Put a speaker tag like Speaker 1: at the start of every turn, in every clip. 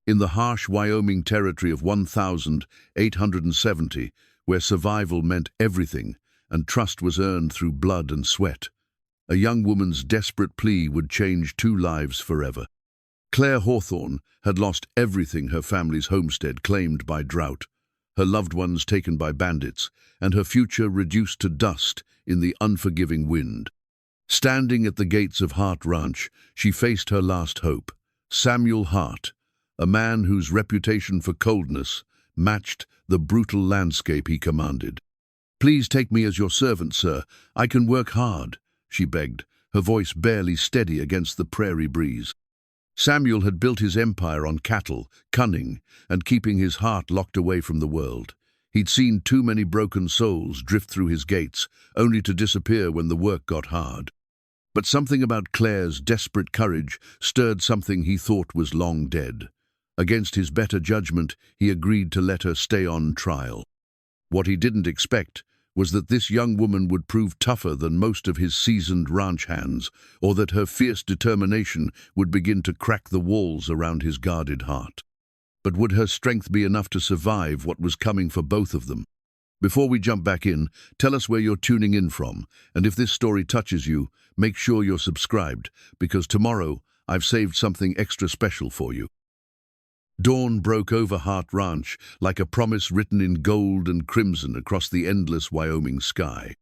Speaker 1: in the harsh Wyoming Territory of 1,870, where survival meant everything and trust was earned through blood and sweat. A young woman's desperate plea would change two lives forever. Clare Hawthorne had lost everything, her family's homestead claimed by drought, her loved ones taken by bandits, and her future reduced to dust in the unforgiving wind. Standing at the gates of Hart Ranch, she faced her last hope, Samuel Hart, a man whose reputation for coldness matched the brutal landscape he commanded. "Please take me as your servant, sir. I can work hard," she begged, her voice barely steady against the prairie breeze. Samuel had built his empire on cattle, cunning, and keeping his heart locked away from the world. He'd seen too many broken souls drift through his gates, only to disappear when the work got hard. But something about Clare's desperate courage stirred something he thought was long dead. Against his better judgment, he agreed to let her stay on trial. What he didn't expect was that this young woman would prove tougher than most of his seasoned ranch hands, or that her fierce determination would begin to crack the walls around his guarded heart. But would her strength be enough to survive what was coming for both of them? Before we jump back in, tell us where you're tuning in from, and if this story touches you, make sure you're subscribed, because tomorrow I've saved something extra special for you. Dawn broke over Hart Ranch like a promise written in gold and crimson across the endless Wyoming sky.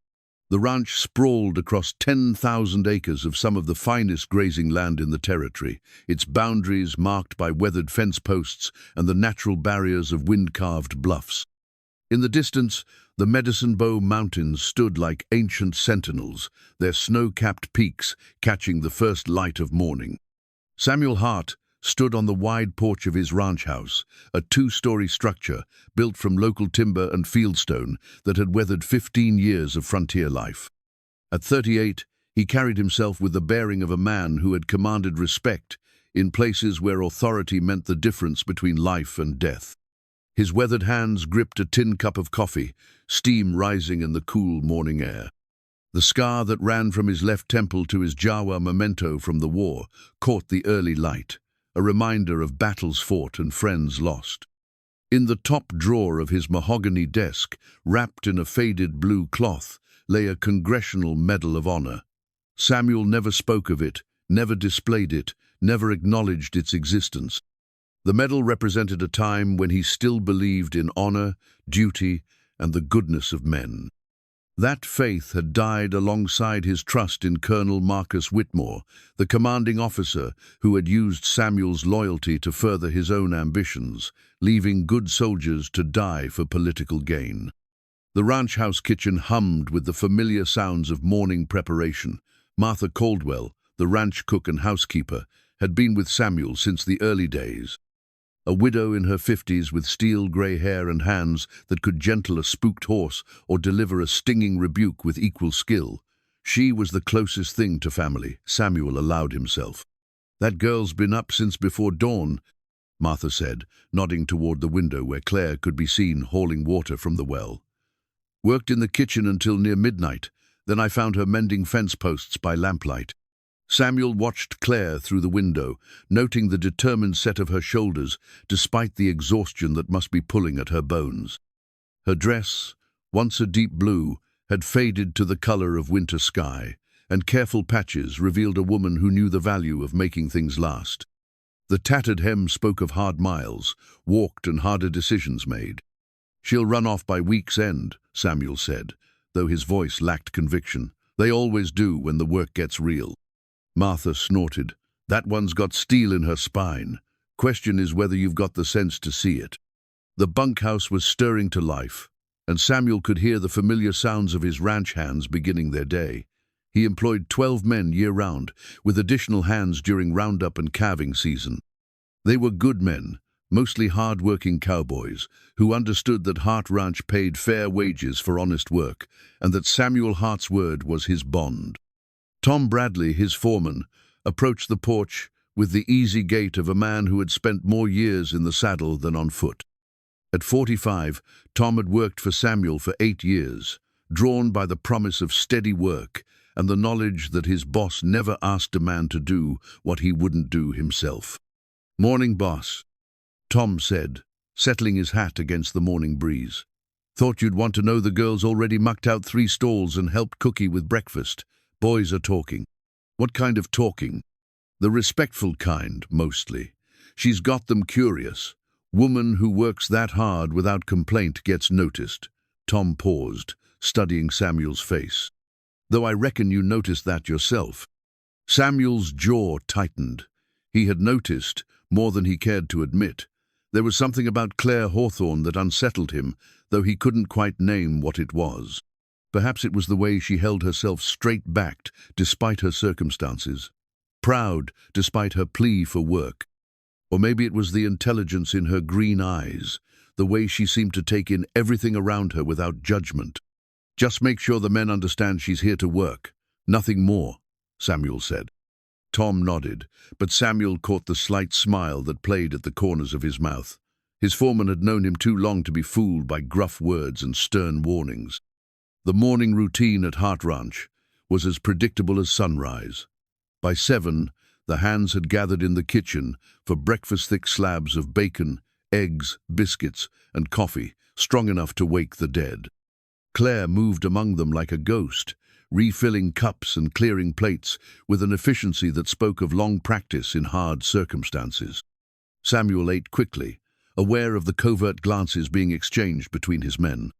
Speaker 1: The ranch sprawled across 10,000 acres of some of the finest grazing land in the territory, its boundaries marked by weathered fence posts and the natural barriers of wind-carved bluffs. In the distance, the Medicine Bow Mountains stood like ancient sentinels, their snow-capped peaks catching the first light of morning. Samuel Hart stood on the wide porch of his ranch house, a two-story structure built from local timber and fieldstone that had weathered 15 years of frontier life. At 38, he carried himself with the bearing of a man who had commanded respect in places where authority meant the difference between life and death. His weathered hands gripped a tin cup of coffee, steam rising in the cool morning air. The scar that ran from his left temple to his Jawa memento from the war caught the early light, a reminder of battles fought and friends lost. In the top drawer of his mahogany desk, wrapped in a faded blue cloth, lay a Congressional Medal of Honor. Samuel never spoke of it, never displayed it, never acknowledged its existence. The medal represented a time when he still believed in honor, duty, and the goodness of men. That faith had died alongside his trust in Colonel Marcus Whitmore, the commanding officer who had used Samuel's loyalty to further his own ambitions, leaving good soldiers to die for political gain. The ranch house kitchen hummed with the familiar sounds of morning preparation. Martha Caldwell, the ranch cook and housekeeper, had been with Samuel since the early days. A widow in her 50s with steel-grey hair and hands that could gentle a spooked horse or deliver a stinging rebuke with equal skill. She was the closest thing to family, Samuel allowed himself. "That girl's been up since before dawn," Martha said, nodding toward the window where Clare could be seen hauling water from the well. "Worked in the kitchen until near midnight, then I found her mending fence posts by lamplight." Samuel watched Clare through the window, noting the determined set of her shoulders, despite the exhaustion that must be pulling at her bones. Her dress, once a deep blue, had faded to the color of winter sky, and careful patches revealed a woman who knew the value of making things last. The tattered hem spoke of hard miles, walked and harder decisions made. "She'll run off by week's end," Samuel said, though his voice lacked conviction. "They always do when the work gets real." Martha snorted. "That one's got steel in her spine. Question is whether you've got the sense to see it." The bunkhouse was stirring to life, and Samuel could hear the familiar sounds of his ranch hands beginning their day. He employed 12 men year-round, with additional hands during roundup and calving season. They were good men, mostly hard-working cowboys, who understood that Hart Ranch paid fair wages for honest work, and that Samuel Hart's word was his bond. Tom Bradley, his foreman, approached the porch with the easy gait of a man who had spent more years in the saddle than on foot. At 45, Tom had worked for Samuel for 8 years, drawn by the promise of steady work and the knowledge that his boss never asked a man to do what he wouldn't do himself. "Morning, boss." Tom said, settling his hat against the morning breeze. Thought you'd want to know the girls already mucked out 3 stalls and helped Cookie with breakfast. Boys are talking. What kind of talking? The respectful kind, mostly. She's got them curious. Woman who works that hard without complaint gets noticed. Tom paused, studying Samuel's face. Though I reckon you noticed that yourself. Samuel's jaw tightened. He had noticed, more than he cared to admit. There was something about Clare Hawthorne that unsettled him, though he couldn't quite name what it was. Perhaps it was the way she held herself straight-backed despite her circumstances, proud despite her plea for work. Or maybe it was the intelligence in her green eyes, the way she seemed to take in everything around her without judgment. Just make sure the men understand she's here to work. Nothing more, Samuel said. Tom nodded, but Samuel caught the slight smile that played at the corners of his mouth. His foreman had known him too long to be fooled by gruff words and stern warnings. The morning routine at Hart Ranch was as predictable as sunrise. By 7, the hands had gathered in the kitchen for breakfast-thick slabs of bacon, eggs, biscuits, and coffee, strong enough to wake the dead. Clare moved among them like a ghost, refilling cups and clearing plates with an efficiency that spoke of long practice in hard circumstances. Samuel ate quickly, aware of the covert glances being exchanged between his men.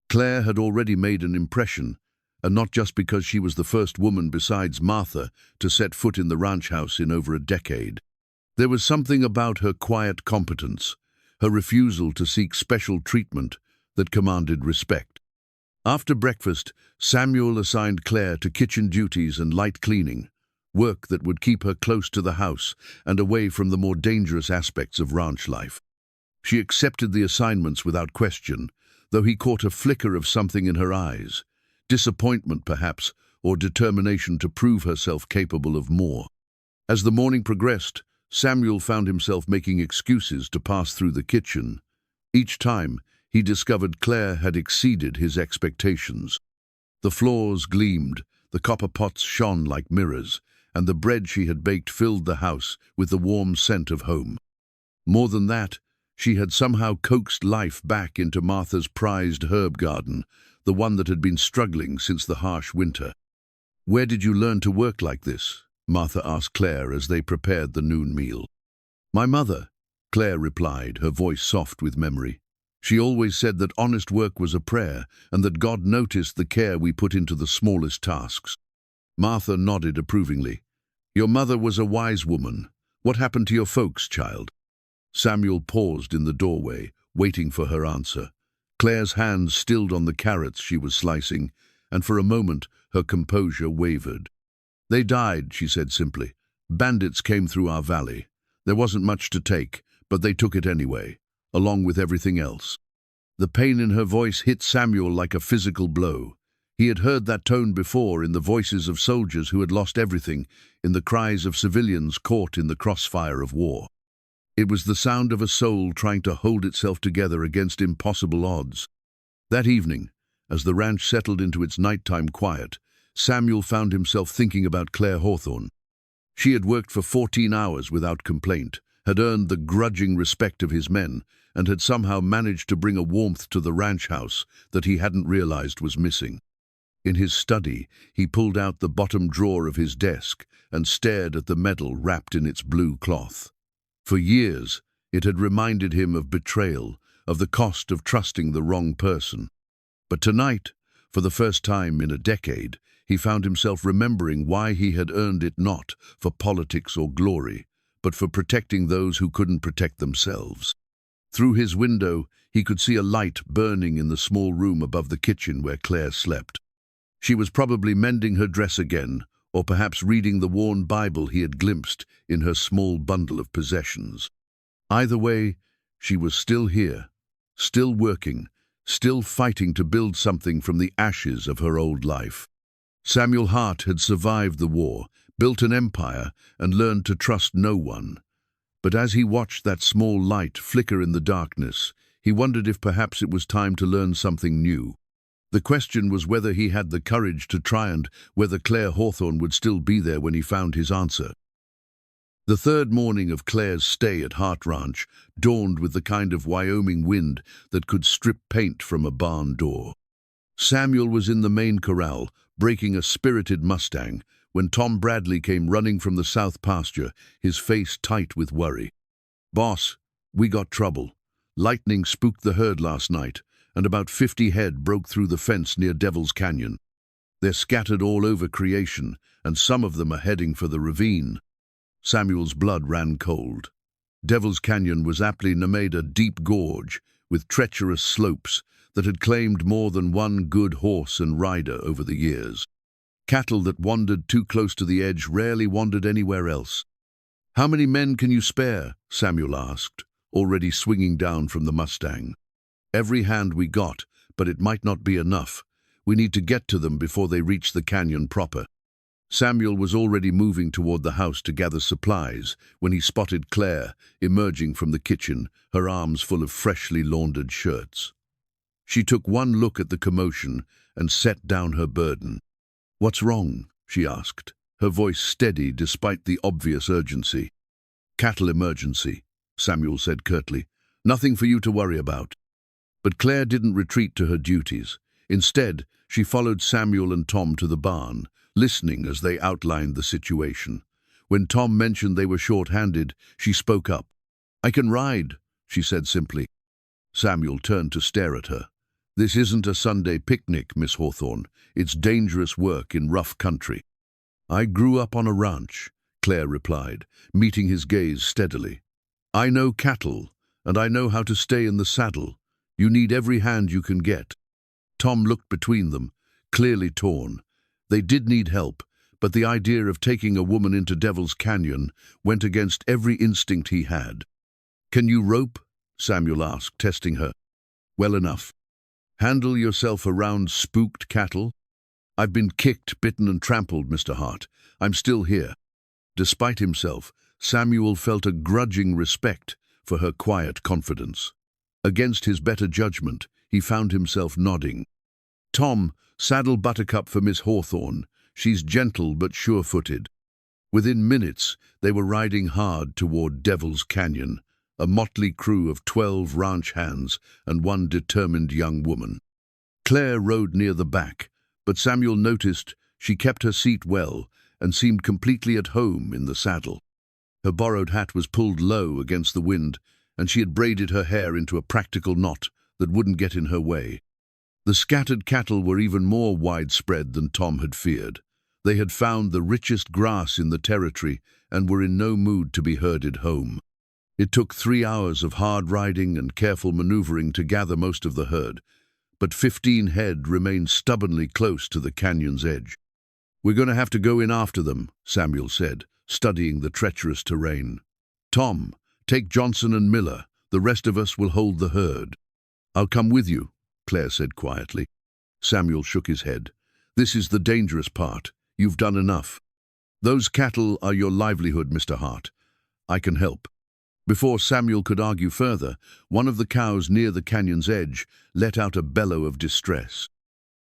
Speaker 1: Clare had already made an impression, and not just because she was the first woman besides Martha to set foot in the ranch house in over a decade. There was something about her quiet competence, her refusal to seek special treatment, that commanded respect. After breakfast, Samuel assigned Clare to kitchen duties and light cleaning, work that would keep her close to the house and away from the more dangerous aspects of ranch life. She accepted the assignments without question, though he caught a flicker of something in her eyes, disappointment perhaps, or determination to prove herself capable of more. As the morning progressed, Samuel found himself making excuses to pass through the kitchen. Each time, he discovered Clare had exceeded his expectations. The floors gleamed, the copper pots shone like mirrors, and the bread she had baked filled the house with the warm scent of home. More than that, she had somehow coaxed life back into Martha's prized herb garden, the one that had been struggling since the harsh winter. "Where did you learn to work like this?" Martha asked Clare as they prepared the noon meal. "My mother," Clare replied, her voice soft with memory. "She always said that honest work was a prayer and that God noticed the care we put into the smallest tasks." Martha nodded approvingly. "Your mother was a wise woman. What happened to your folks, child?" Samuel paused in the doorway, waiting for her answer. Clare's hands stilled on the carrots she was slicing, and for a moment her composure wavered. "They died," she said simply. "Bandits came through our valley. There wasn't much to take, but they took it anyway, along with everything else." The pain in her voice hit Samuel like a physical blow. He had heard that tone before in the voices of soldiers who had lost everything, in the cries of civilians caught in the crossfire of war. It was the sound of a soul trying to hold itself together against impossible odds. That evening, as the ranch settled into its nighttime quiet, Samuel found himself thinking about Clare Hawthorne. She had worked for 14 hours without complaint, had earned the grudging respect of his men, and had somehow managed to bring a warmth to the ranch house that he hadn't realized was missing. In his study, he pulled out the bottom drawer of his desk and stared at the medal wrapped in its blue cloth. For years, it had reminded him of betrayal, of the cost of trusting the wrong person. But tonight, for the first time in a decade, he found himself remembering why he had earned it, not for politics or glory, but for protecting those who couldn't protect themselves. Through his window, he could see a light burning in the small room above the kitchen where Clare slept. She was probably mending her dress again, or perhaps reading the worn Bible he had glimpsed in her small bundle of possessions. Either way, she was still here, still working, still fighting to build something from the ashes of her old life. Samuel Hart had survived the war, built an empire, and learned to trust no one. But as he watched that small light flicker in the darkness, he wondered if perhaps it was time to learn something new. The question was whether he had the courage to try and whether Clare Hawthorne would still be there when he found his answer. The third morning of Clare's stay at Hart Ranch dawned with the kind of Wyoming wind that could strip paint from a barn door. Samuel was in the main corral, breaking a spirited Mustang, when Tom Bradley came running from the south pasture, his face tight with worry. "Boss, we got trouble. Lightning spooked the herd last night, and about 50 head broke through the fence near Devil's Canyon. They're scattered all over creation, and some of them are heading for the ravine." Samuel's blood ran cold. Devil's Canyon was aptly named a deep gorge, with treacherous slopes that had claimed more than one good horse and rider over the years. Cattle that wandered too close to the edge rarely wandered anywhere else. "How many men can you spare?" Samuel asked, already swinging down from the Mustang. "Every hand we got, but it might not be enough. We need to get to them before they reach the canyon proper." Samuel was already moving toward the house to gather supplies when he spotted Clare emerging from the kitchen, her arms full of freshly laundered shirts. She took one look at the commotion and set down her burden. "What's wrong?" she asked, her voice steady despite the obvious urgency. "Cattle emergency," Samuel said curtly. "Nothing for you to worry about." But Clare didn't retreat to her duties. Instead, she followed Samuel and Tom to the barn, listening as they outlined the situation. When Tom mentioned they were short-handed, she spoke up. "I can ride," she said simply. Samuel turned to stare at her. "This isn't a Sunday picnic, Miss Hawthorne. It's dangerous work in rough country." "I grew up on a ranch," Clare replied, meeting his gaze steadily. "I know cattle, and I know how to stay in the saddle. You need every hand you can get." Tom looked between them, clearly torn. They did need help, but the idea of taking a woman into Devil's Canyon went against every instinct he had. "Can you rope?" Samuel asked, testing her. "Well enough. Handle yourself around spooked cattle?" "I've been kicked, bitten and trampled, Mr. Hart. I'm still here." Despite himself, Samuel felt a grudging respect for her quiet confidence. Against his better judgment, he found himself nodding. "Tom, saddle Buttercup for Miss Hawthorne. She's gentle but sure-footed." Within minutes, they were riding hard toward Devil's Canyon, a motley crew of 12 ranch hands and one determined young woman. Clare rode near the back, but Samuel noticed she kept her seat well and seemed completely at home in the saddle. Her borrowed hat was pulled low against the wind, and she had braided her hair into a practical knot that wouldn't get in her way. The scattered cattle were even more widespread than Tom had feared. They had found the richest grass in the territory and were in no mood to be herded home. It took 3 hours of hard riding and careful maneuvering to gather most of the herd, but 15 head remained stubbornly close to the canyon's edge. "We're going to have to go in after them," Samuel said, studying the treacherous terrain. "Tom, take Johnson and Miller. The rest of us will hold the herd." "I'll come with you," Clare said quietly. Samuel shook his head. "This is the dangerous part. You've done enough." "Those cattle are your livelihood, Mr. Hart. I can help." Before Samuel could argue further, one of the cows near the canyon's edge let out a bellow of distress.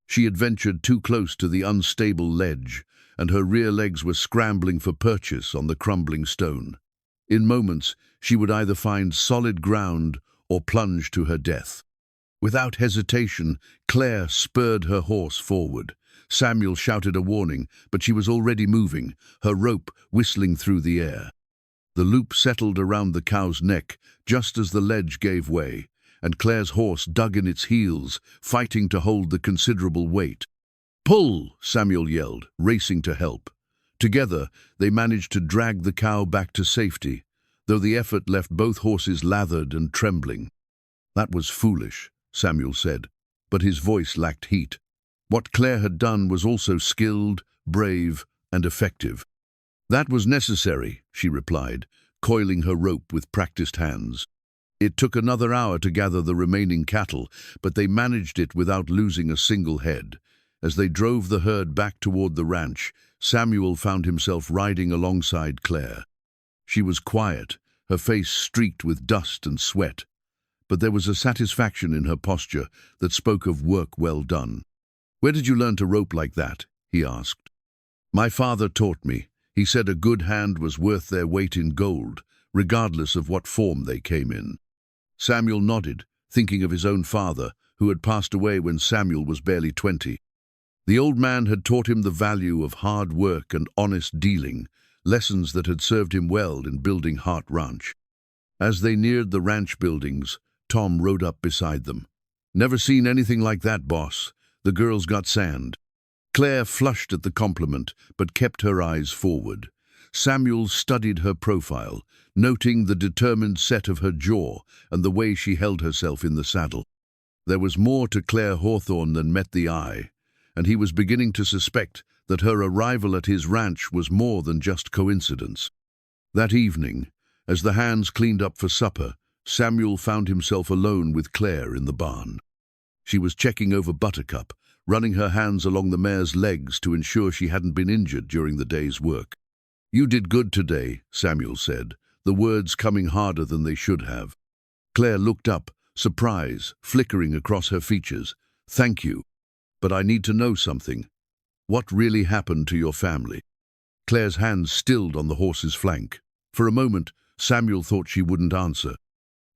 Speaker 1: She had ventured too close to the unstable ledge, and her rear legs were scrambling for purchase on the crumbling stone. In moments, she would either find solid ground or plunge to her death. Without hesitation, Clare spurred her horse forward. Samuel shouted a warning, but she was already moving, her rope whistling through the air. The loop settled around the cow's neck just as the ledge gave way, and Clare's horse dug in its heels, fighting to hold the considerable weight. "Pull!" Samuel yelled, racing to help. Together, they managed to drag the cow back to safety, though the effort left both horses lathered and trembling. "That was foolish," Samuel said, but his voice lacked heat. What Clare had done was also skilled, brave, and effective. "That was necessary," she replied, coiling her rope with practiced hands. It took another hour to gather the remaining cattle, but they managed it without losing a single head. As they drove the herd back toward the ranch, Samuel found himself riding alongside Clare. She was quiet, her face streaked with dust and sweat, but there was a satisfaction in her posture that spoke of work well done. "Where did you learn to rope like that?" he asked. "My father taught me. He said a good hand was worth their weight in gold, regardless of what form they came in. Samuel nodded, thinking of his own father, who had passed away when Samuel was barely 20. The old man had taught him the value of hard work and honest dealing, lessons that had served him well in building Hart Ranch. As they neared the ranch buildings, Tom rode up beside them. "Never seen anything like that, boss. The girl's got sand." Clare flushed at the compliment, but kept her eyes forward. Samuel studied her profile, noting the determined set of her jaw and the way she held herself in the saddle. There was more to Clare Hawthorne than met the eye, and he was beginning to suspect that her arrival at his ranch was more than just coincidence. That evening, as the hands cleaned up for supper, Samuel found himself alone with Clare in the barn. She was checking over Buttercup, running her hands along the mare's legs to ensure she hadn't been injured during the day's work. "You did good today," Samuel said, the words coming harder than they should have. Clare looked up, surprise flickering across her features. "Thank you. But I need to know something. What really happened to your family?" Clare's hands stilled on the horse's flank. For a moment, Samuel thought she wouldn't answer.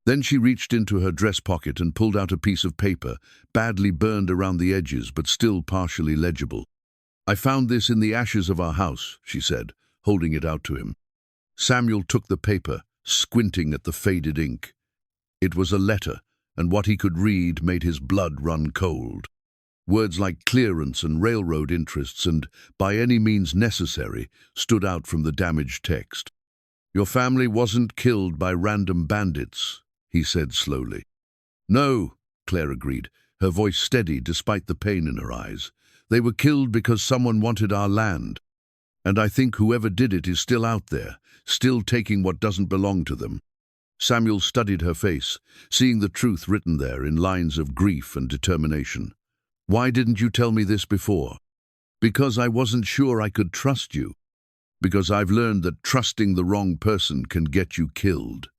Speaker 1: Then she reached into her dress pocket and pulled out a piece of paper, badly burned around the edges but still partially legible. "I found this in the ashes of our house," she said, holding it out to him. Samuel took the paper, squinting at the faded ink. It was a letter, and what he could read made his blood run cold. Words like clearance and railroad interests and by any means necessary stood out from the damaged text. "Your family wasn't killed by random bandits," he said slowly. "No," Clare agreed, her voice steady despite the pain in her eyes. "They were killed because someone wanted our land. And I think whoever did it is still out there, still taking what doesn't belong to them." Samuel studied her face, seeing the truth written there in lines of grief and determination. "Why didn't you tell me this before?" "Because I wasn't sure I could trust you. Because I've learned that trusting the wrong person can get you killed."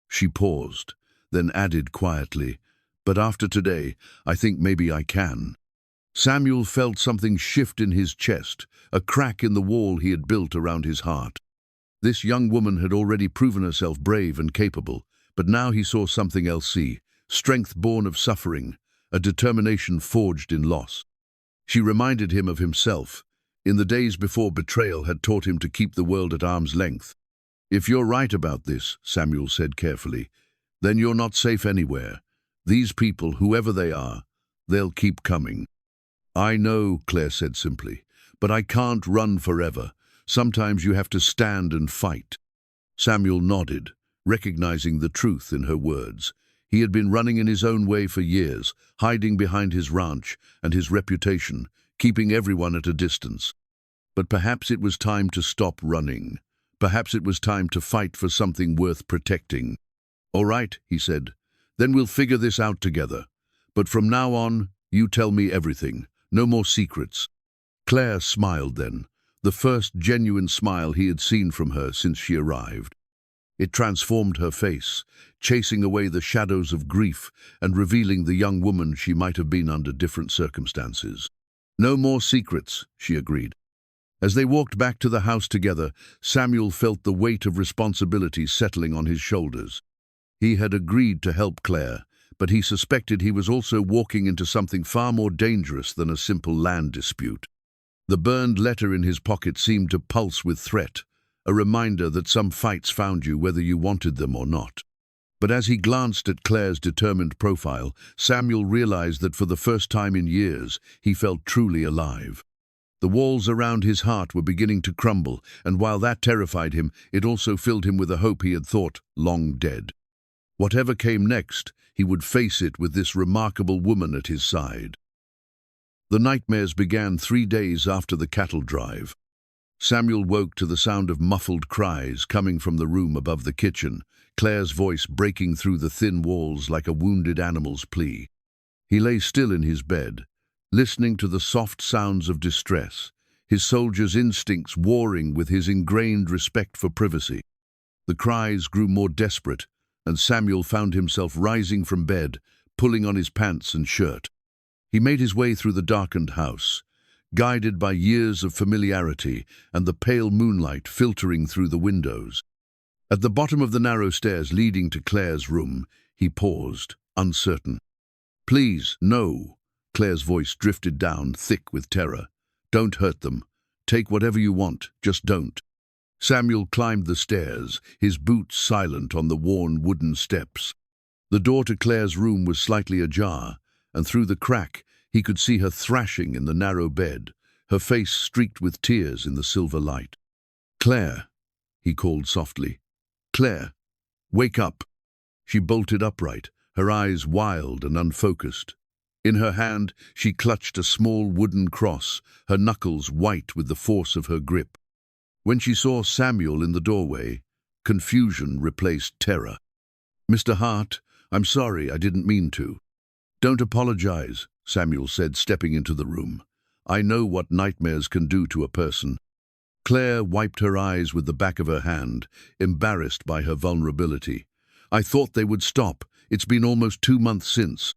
Speaker 1: She paused, then added quietly, "But after today, I think maybe I can." Samuel felt something shift in his chest, a crack in the wall he had built around his heart. This young woman had already proven herself brave and capable, but now he saw something else: strength born of suffering, a determination forged in loss. She reminded him of himself, in the days before betrayal had taught him to keep the world at arm's length. "If you're right about this," Samuel said carefully, "then you're not safe anywhere. These people, whoever they are, they'll keep coming." "I know," Clare said simply, "but I can't run forever. Sometimes you have to stand and fight." Samuel nodded, recognizing the truth in her words. He had been running in his own way for years, hiding behind his ranch and his reputation, keeping everyone at a distance. But perhaps it was time to stop running. Perhaps it was time to fight for something worth protecting. "All right," he said, "then we'll figure this out together. But from now on, you tell me everything. No more secrets." Clare smiled then, the first genuine smile he had seen from her since she arrived. It transformed her face, chasing away the shadows of grief and revealing the young woman she might have been under different circumstances. "No more secrets," she agreed. As they walked back to the house together, Samuel felt the weight of responsibility settling on his shoulders. He had agreed to help Clare, but he suspected he was also walking into something far more dangerous than a simple land dispute. The burned letter in his pocket seemed to pulse with threat, a reminder that some fights found you whether you wanted them or not. But as he glanced at Clare's determined profile, Samuel realized that for the first time in years, he felt truly alive. The walls around his heart were beginning to crumble, and while that terrified him, it also filled him with a hope he had thought long dead. Whatever came next, he would face it with this remarkable woman at his side. The nightmares began 3 days after the cattle drive. Samuel woke to the sound of muffled cries coming from the room above the kitchen, Clare's voice breaking through the thin walls like a wounded animal's plea. He lay still in his bed, listening to the soft sounds of distress, his soldier's instincts warring with his ingrained respect for privacy. The cries grew more desperate, and Samuel found himself rising from bed, pulling on his pants and shirt. He made his way through the darkened house, guided by years of familiarity and the pale moonlight filtering through the windows. At the bottom of the narrow stairs leading to Clare's room, he paused, uncertain. "Please, no." Clare's voice drifted down, thick with terror. "Don't hurt them. Take whatever you want, just don't." Samuel climbed the stairs, his boots silent on the worn wooden steps. The door to Clare's room was slightly ajar, and through the crack he could see her thrashing in the narrow bed, her face streaked with tears in the silver light. "Clare," he called softly. "Clare, wake up." She bolted upright, her eyes wild and unfocused. In her hand, she clutched a small wooden cross, her knuckles white with the force of her grip. When she saw Samuel in the doorway, confusion replaced terror. "Mr. Hart, I'm sorry, I didn't mean to." "Don't apologize," Samuel said, stepping into the room. "I know what nightmares can do to a person." Clare wiped her eyes with the back of her hand, embarrassed by her vulnerability. "I thought they would stop. It's been almost 2 months since."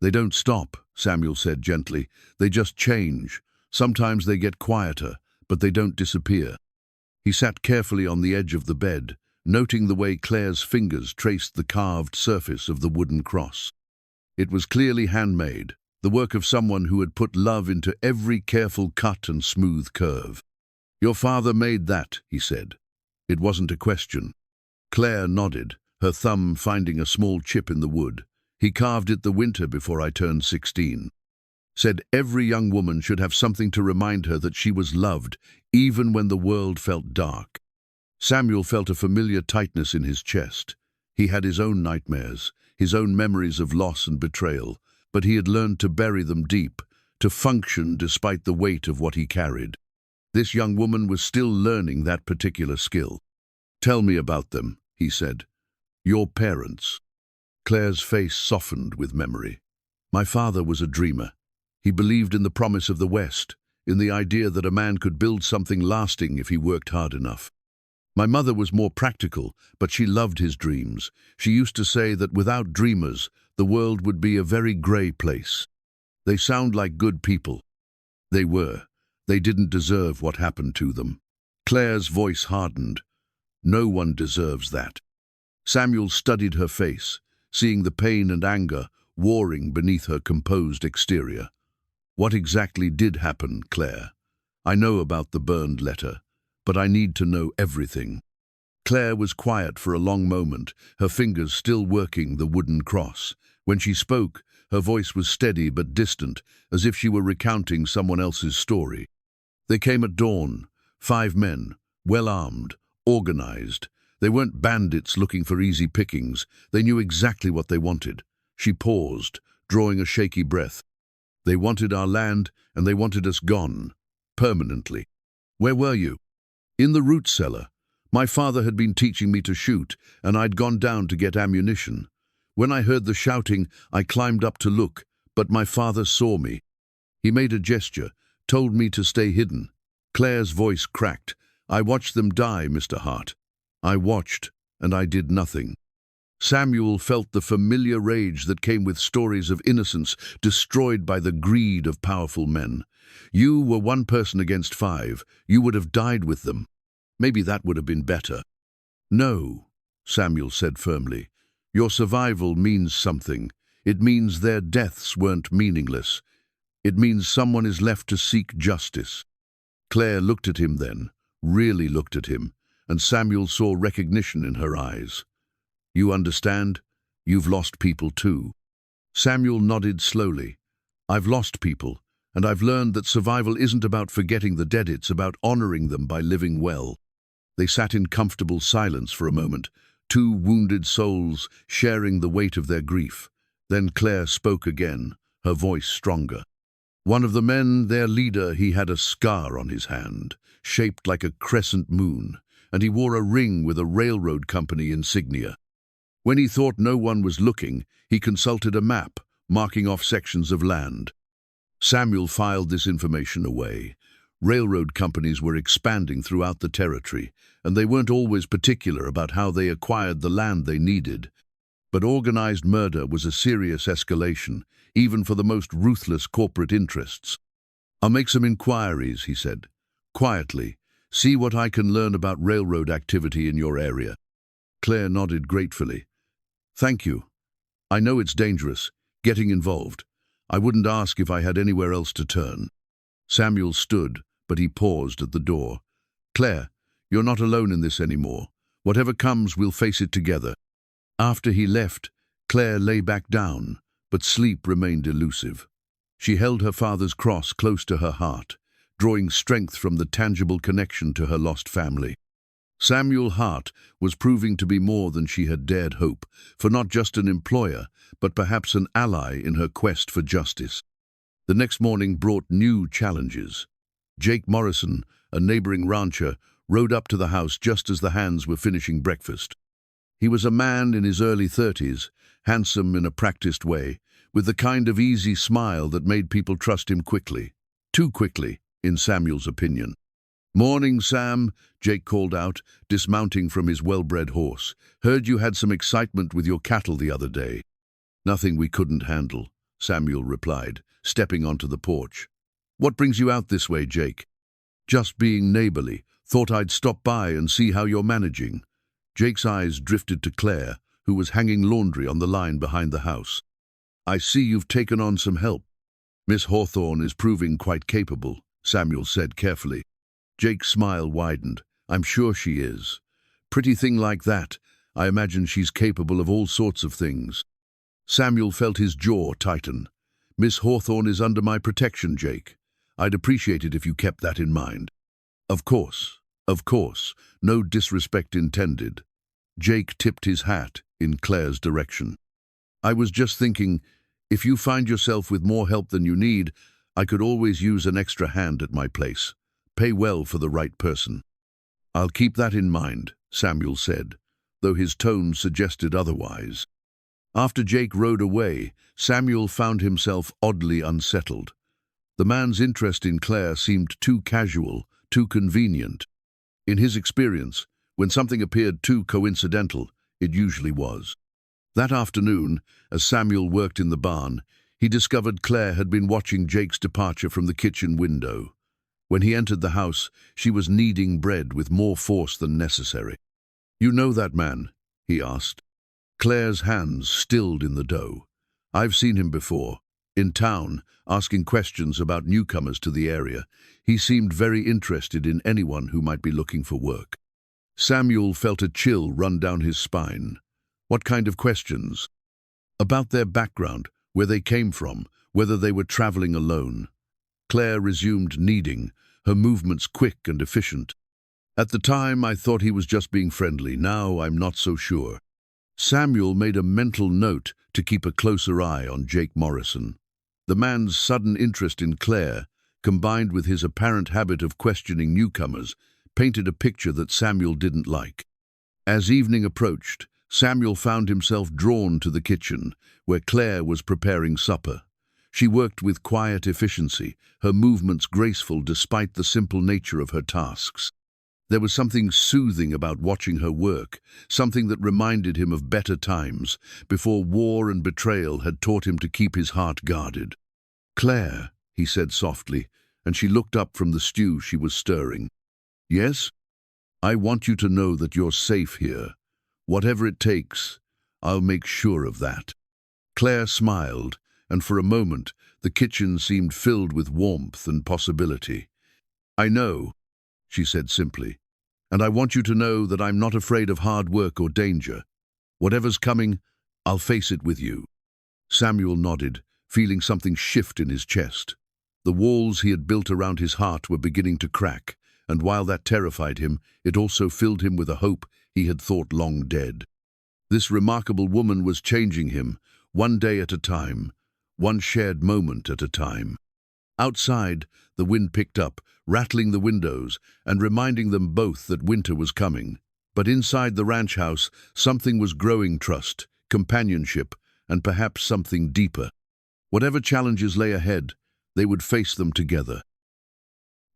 Speaker 1: "They don't stop," Samuel said gently. "They just change. Sometimes they get quieter, but they don't disappear." He sat carefully on the edge of the bed, noting the way Clare's fingers traced the carved surface of the wooden cross. It was clearly handmade, the work of someone who had put love into every careful cut and smooth curve. "Your father made that," he said. It wasn't a question. Clare nodded, her thumb finding a small chip in the wood. "He carved it the winter before I turned 16. Said every young woman should have something to remind her that she was loved, even when the world felt dark." Samuel felt a familiar tightness in his chest. He had his own nightmares, his own memories of loss and betrayal, but he had learned to bury them deep, to function despite the weight of what he carried. This young woman was still learning that particular skill. "Tell me about them," he said. "Your parents." Clare's face softened with memory. "My father was a dreamer. He believed in the promise of the West, in the idea that a man could build something lasting if he worked hard enough. My mother was more practical, but she loved his dreams. She used to say that without dreamers, the world would be a very grey place. They sound like good people." They were. They didn't deserve what happened to them. Clare's voice hardened. "No one deserves that." Samuel studied her face, seeing the pain and anger warring beneath her composed exterior. "What exactly did happen, Clare? I know about the burned letter, but I need to know everything." Clare was quiet for a long moment, her fingers still working the wooden cross. When she spoke, her voice was steady but distant, as if she were recounting someone else's story. "They came at dawn, 5 men, well-armed, organized. They weren't bandits looking for easy pickings. They knew exactly what they wanted." She paused, drawing a shaky breath. "They wanted our land, and they wanted us gone. Permanently." "Where were you?" "In the root cellar. My father had been teaching me to shoot, and I'd gone down to get ammunition. When I heard the shouting, I climbed up to look, but my father saw me. He made a gesture, told me to stay hidden." Clare's voice cracked. "I watched them die, Mr. Hart. I watched, and I did nothing." Samuel felt the familiar rage that came with stories of innocence destroyed by the greed of powerful men. You were 1 person against 5. You would have died with them. Maybe that would have been better. "No," Samuel said firmly. "Your survival means something. It means their deaths weren't meaningless. It means someone is left to seek justice." Clare looked at him then, really looked at him, and Samuel saw recognition in her eyes. "You understand? You've lost people too." Samuel nodded slowly. "I've lost people, and I've learned that survival isn't about forgetting the dead, it's about honoring them by living well." They sat in comfortable silence for a moment, 2 wounded souls sharing the weight of their grief. Then Clare spoke again, her voice stronger. "One of the men, their leader, he had a scar on his hand, shaped like a crescent moon, and he wore a ring with a railroad company insignia. When he thought no one was looking, he consulted a map, marking off sections of land." Samuel filed this information away. Railroad companies were expanding throughout the territory, and they weren't always particular about how they acquired the land they needed. But organized murder was a serious escalation, even for the most ruthless corporate interests. I'll make some inquiries, he said, quietly. See what I can learn about railroad activity in your area. Clare nodded gratefully. Thank you. I know it's dangerous, getting involved. I wouldn't ask if I had anywhere else to turn. Samuel stood, but he paused at the door. Clare, you're not alone in this anymore. Whatever comes, we'll face it together. After he left, Clare lay back down, but sleep remained elusive. She held her father's cross close to her heart, drawing strength from the tangible connection to her lost family. Samuel Hart was proving to be more than she had dared hope, for not just an employer, but perhaps an ally in her quest for justice. The next morning brought new challenges. Jake Morrison, a neighboring rancher, rode up to the house just as the hands were finishing breakfast. He was a man in his early 30s, handsome in a practiced way, with the kind of easy smile that made people trust him quickly. Too quickly, in Samuel's opinion. "Morning, Sam," Jake called out, dismounting from his well-bred horse. "Heard you had some excitement with your cattle the other day." "Nothing we couldn't handle," Samuel replied, stepping onto the porch. "What brings you out this way, Jake?" "Just being neighborly. Thought I'd stop by and see how you're managing." Jake's eyes drifted to Clare, who was hanging laundry on the line behind the house. "I see you've taken on some help." "Miss Hawthorne is proving quite capable," Samuel said carefully. Jake's smile widened. "I'm sure she is. Pretty thing like that. I imagine she's capable of all sorts of things." Samuel felt his jaw tighten. "Miss Hawthorne is under my protection, Jake. I'd appreciate it if you kept that in mind." Of course, no disrespect intended." Jake tipped his hat in Clare's direction. "I was just thinking, if you find yourself with more help than you need, I could always use an extra hand at my place. Pay well for the right person." "I'll keep that in mind," Samuel said, though his tone suggested otherwise. After Jake rode away, Samuel found himself oddly unsettled. The man's interest in Clare seemed too casual, too convenient. In his experience, when something appeared too coincidental, it usually was. That afternoon, as Samuel worked in the barn, he discovered Clare had been watching Jake's departure from the kitchen window. When he entered the house, she was kneading bread with more force than necessary. "You know that man?" he asked. Clare's hands stilled in the dough. "I've seen him before. In town, asking questions about newcomers to the area. He seemed very interested in anyone who might be looking for work." Samuel felt a chill run down his spine. "What kind of questions?" "About their background, where they came from, whether they were traveling alone." Clare resumed kneading, her movements quick and efficient. "At the time, I thought he was just being friendly. Now I'm not so sure." Samuel made a mental note to keep a closer eye on Jake Morrison. The man's sudden interest in Clare, combined with his apparent habit of questioning newcomers, painted a picture that Samuel didn't like. As evening approached, Samuel found himself drawn to the kitchen, where Clare was preparing supper. She worked with quiet efficiency, her movements graceful despite the simple nature of her tasks. There was something soothing about watching her work, something that reminded him of better times, before war and betrayal had taught him to keep his heart guarded. "Clare," he said softly, and she looked up from the stew she was stirring. "Yes? I want you to know that you're safe here. Whatever it takes, I'll make sure of that." Clare smiled, and for a moment the kitchen seemed filled with warmth and possibility. "I know," she said simply, "and I want you to know that I'm not afraid of hard work or danger. Whatever's coming, I'll face it with you." Samuel nodded, feeling something shift in his chest. The walls he had built around his heart were beginning to crack, and while that terrified him, it also filled him with a hope he had thought long dead. This remarkable woman was changing him, one day at a time, one shared moment at a time. Outside, the wind picked up, rattling the windows and reminding them both that winter was coming. But inside the ranch house, something was growing: trust, companionship, and perhaps something deeper. Whatever challenges lay ahead, they would face them together.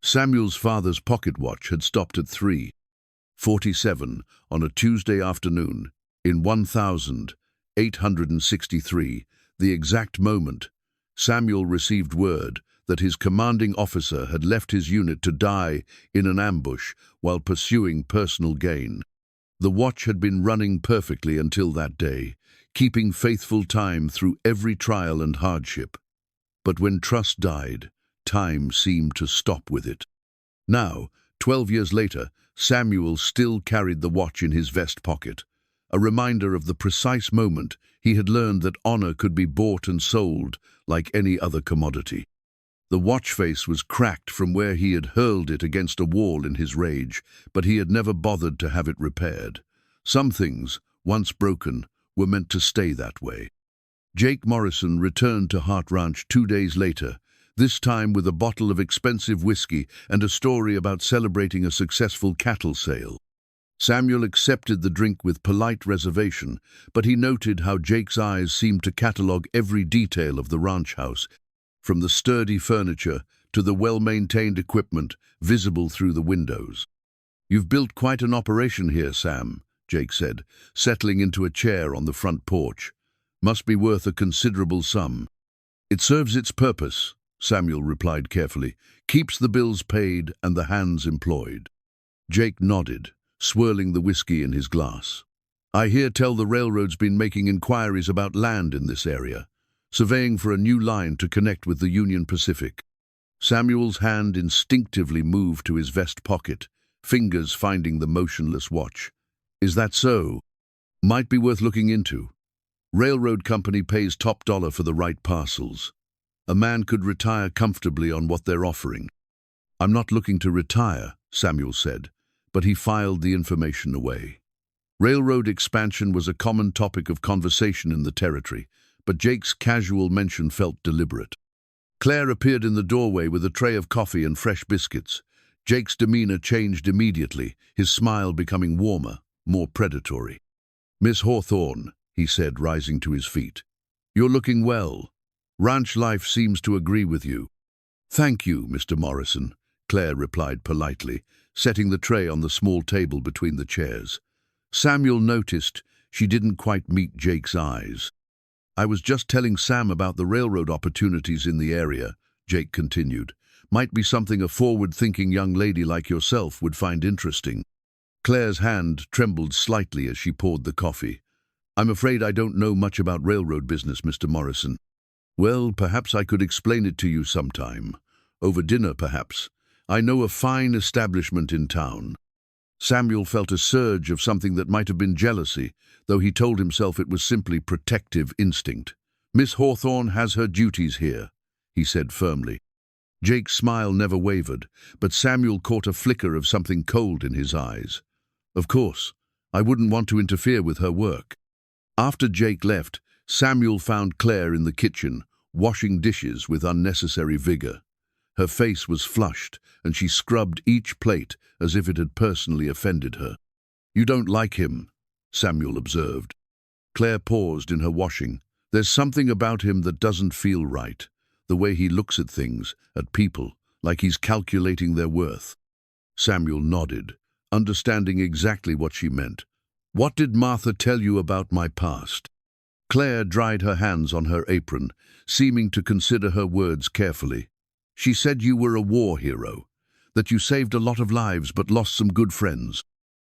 Speaker 1: Samuel's father's pocket watch had stopped at 3:47 on a Tuesday afternoon in 1863, the exact moment Samuel received word that his commanding officer had left his unit to die in an ambush while pursuing personal gain. The watch had been running perfectly until that day, keeping faithful time through every trial and hardship. But when trust died, time seemed to stop with it. Now, 12 years later, Samuel still carried the watch in his vest pocket, a reminder of the precise moment he had learned that honor could be bought and sold like any other commodity. The watch face was cracked from where he had hurled it against a wall in his rage, but he had never bothered to have it repaired. Some things, once broken, were meant to stay that way. Jake Morrison returned to Hart Ranch 2 days later, this time with a bottle of expensive whiskey and a story about celebrating a successful cattle sale. Samuel accepted the drink with polite reservation, but he noted how Jake's eyes seemed to catalogue every detail of the ranch house, from the sturdy furniture to the well-maintained equipment visible through the windows. "You've built quite an operation here, Sam," Jake said, settling into a chair on the front porch. "Must be worth a considerable sum." "It serves its purpose," Samuel replied carefully. "Keeps the bills paid and the hands employed." Jake nodded, swirling the whiskey in his glass. "I hear tell the railroad's been making inquiries about land in this area, surveying for a new line to connect with the Union Pacific." Samuel's hand instinctively moved to his vest pocket, fingers finding the motionless watch. "Is that so? Might be worth looking into. Railroad company pays top dollar for the right parcels. A man could retire comfortably on what they're offering." "I'm not looking to retire," Samuel said, but he filed the information away. Railroad expansion was a common topic of conversation in the territory, but Jake's casual mention felt deliberate. Clare appeared in the doorway with a tray of coffee and fresh biscuits. Jake's demeanor changed immediately, his smile becoming warmer, more predatory. "Miss Hawthorne," he said, rising to his feet. "You're looking well. Ranch life seems to agree with you." "Thank you, Mr. Morrison," Clare replied politely, setting the tray on the small table between the chairs. Samuel noticed she didn't quite meet Jake's eyes. "I was just telling Sam about the railroad opportunities in the area," Jake continued. "Might be something a forward-thinking young lady like yourself would find interesting." Clare's hand trembled slightly as she poured the coffee. "I'm afraid I don't know much about railroad business, Mr. Morrison." "Well, perhaps I could explain it to you sometime. Over dinner, perhaps. I know a fine establishment in town." Samuel felt a surge of something that might have been jealousy, though he told himself it was simply protective instinct. "Miss Hawthorne has her duties here," he said firmly. Jake's smile never wavered, but Samuel caught a flicker of something cold in his eyes. "Of course, I wouldn't want to interfere with her work." After Jake left, Samuel found Clare in the kitchen, washing dishes with unnecessary vigor. Her face was flushed, and she scrubbed each plate as if it had personally offended her. "You don't like him," Samuel observed. Clare paused in her washing. "There's something about him that doesn't feel right. The way he looks at things, at people, like he's calculating their worth." Samuel nodded, understanding exactly what she meant. "What did Martha tell you about my past?" Clare dried her hands on her apron, seeming to consider her words carefully. "She said you were a war hero, that you saved a lot of lives but lost some good friends.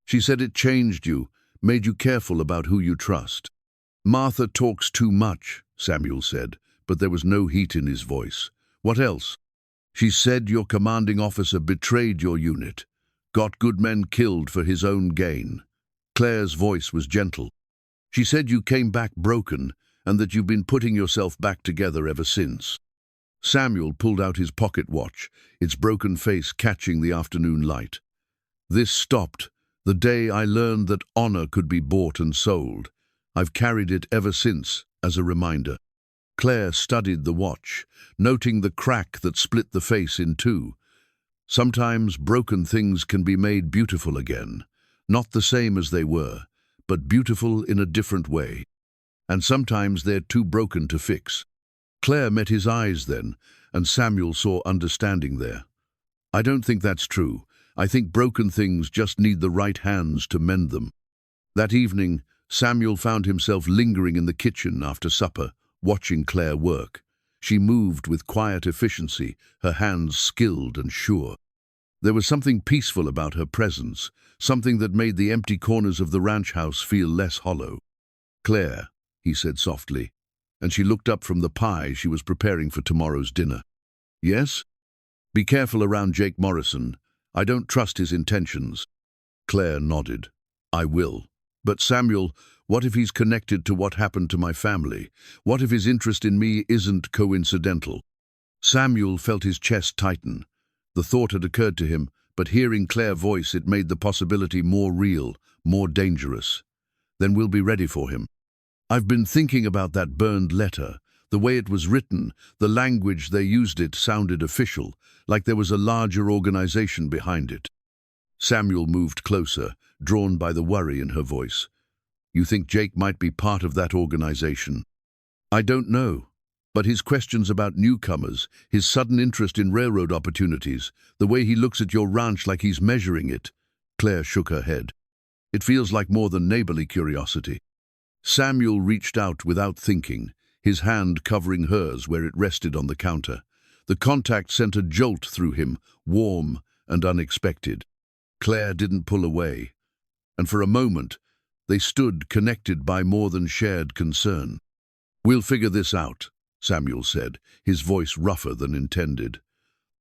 Speaker 1: She said it changed you, made you careful about who you trust." "Martha talks too much," Samuel said, but there was no heat in his voice. "What else?" "She said your commanding officer betrayed your unit, got good men killed for his own gain." Clare's voice was gentle. "She said you came back broken and that you've been putting yourself back together ever since." Samuel pulled out his pocket watch, its broken face catching the afternoon light. "This stopped the day I learned that honor could be bought and sold. I've carried it ever since, as a reminder." Clare studied the watch, noting the crack that split the face in two. Sometimes broken things can be made beautiful again, not the same as they were, but beautiful in a different way. And sometimes they're too broken to fix. Clare met his eyes then, and Samuel saw understanding there. "I don't think that's true. I think broken things just need the right hands to mend them." That evening, Samuel found himself lingering in the kitchen after supper, watching Clare work. She moved with quiet efficiency, her hands skilled and sure. There was something peaceful about her presence, something that made the empty corners of the ranch house feel less hollow. "Claire," he said softly, and she looked up from the pie she was preparing for tomorrow's dinner. "Yes?" "Be careful around Jake Morrison. I don't trust his intentions." Claire nodded. "I will. But Samuel, what if he's connected to what happened to my family? What if his interest in me isn't coincidental?" Samuel felt his chest tighten. The thought had occurred to him, but hearing Claire's voice, it made the possibility more real, more dangerous. "Then we'll be ready for him. I've been thinking about that burned letter. The way it was written, the language they used, it sounded official, like there was a larger organization behind it." Samuel moved closer, drawn by the worry in her voice. "You think Jake might be part of that organization?" "I don't know. But his questions about newcomers, his sudden interest in railroad opportunities, the way he looks at your ranch like he's measuring it." Claire shook her head. "It feels like more than neighborly curiosity." Samuel reached out without thinking, his hand covering hers where it rested on the counter. The contact sent a jolt through him, warm and unexpected. Claire didn't pull away, and for a moment they stood connected by more than shared concern. "We'll figure this out," Samuel said, his voice rougher than intended.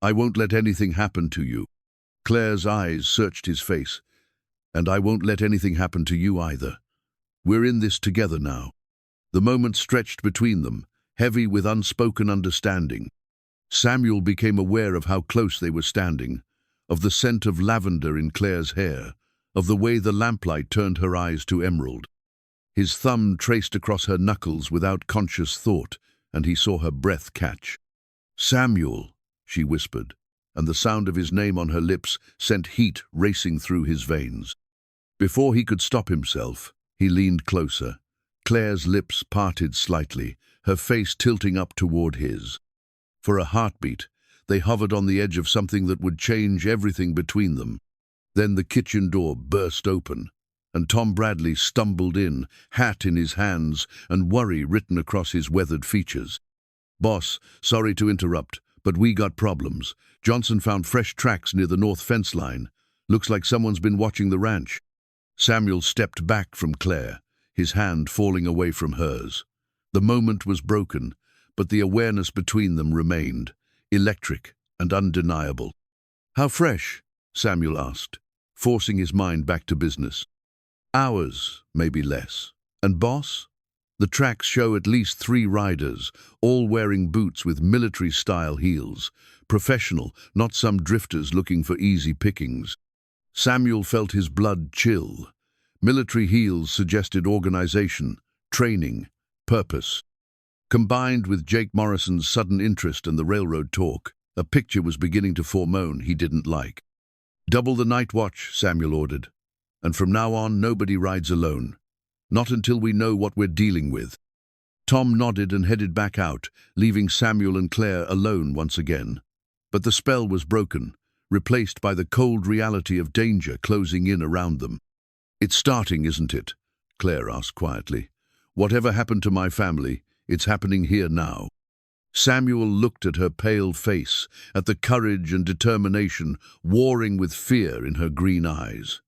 Speaker 1: "I won't let anything happen to you." Claire's eyes searched his face. "And I won't let anything happen to you either. We're in this together now." The moment stretched between them, heavy with unspoken understanding. Samuel became aware of how close they were standing, of the scent of lavender in Claire's hair, of the way the lamplight turned her eyes to emerald. His thumb traced across her knuckles without conscious thought, and he saw her breath catch. "Samuel," she whispered, and the sound of his name on her lips sent heat racing through his veins. Before he could stop himself, he leaned closer. Claire's lips parted slightly, her face tilting up toward his. For a heartbeat, they hovered on the edge of something that would change everything between them. Then the kitchen door burst open, and Tom Bradley stumbled in, hat in his hands and worry written across his weathered features. "Boss, sorry to interrupt, but we got problems. Johnson found fresh tracks near the north fence line. Looks like someone's been watching the ranch." Samuel stepped back from Claire, his hand falling away from hers. The moment was broken, but the awareness between them remained, electric and undeniable. "How fresh?" Samuel asked, forcing his mind back to business. "Hours, maybe less. And boss?" "The tracks show at least 3 riders, all wearing boots with military-style heels. Professional, not some drifters looking for easy pickings." Samuel felt his blood chill. Military heels suggested organization, training, purpose. Combined with Jake Morrison's sudden interest and the railroad talk, a picture was beginning to form he didn't like. "Double the night watch," Samuel ordered. "And from now on, nobody rides alone. Not until we know what we're dealing with." Tom nodded and headed back out, leaving Samuel and Claire alone once again. But the spell was broken, replaced by the cold reality of danger closing in around them. "It's starting, isn't it?" Claire asked quietly. "Whatever happened to my family, it's happening here now." Samuel looked at her pale face, at the courage and determination warring with fear in her green eyes.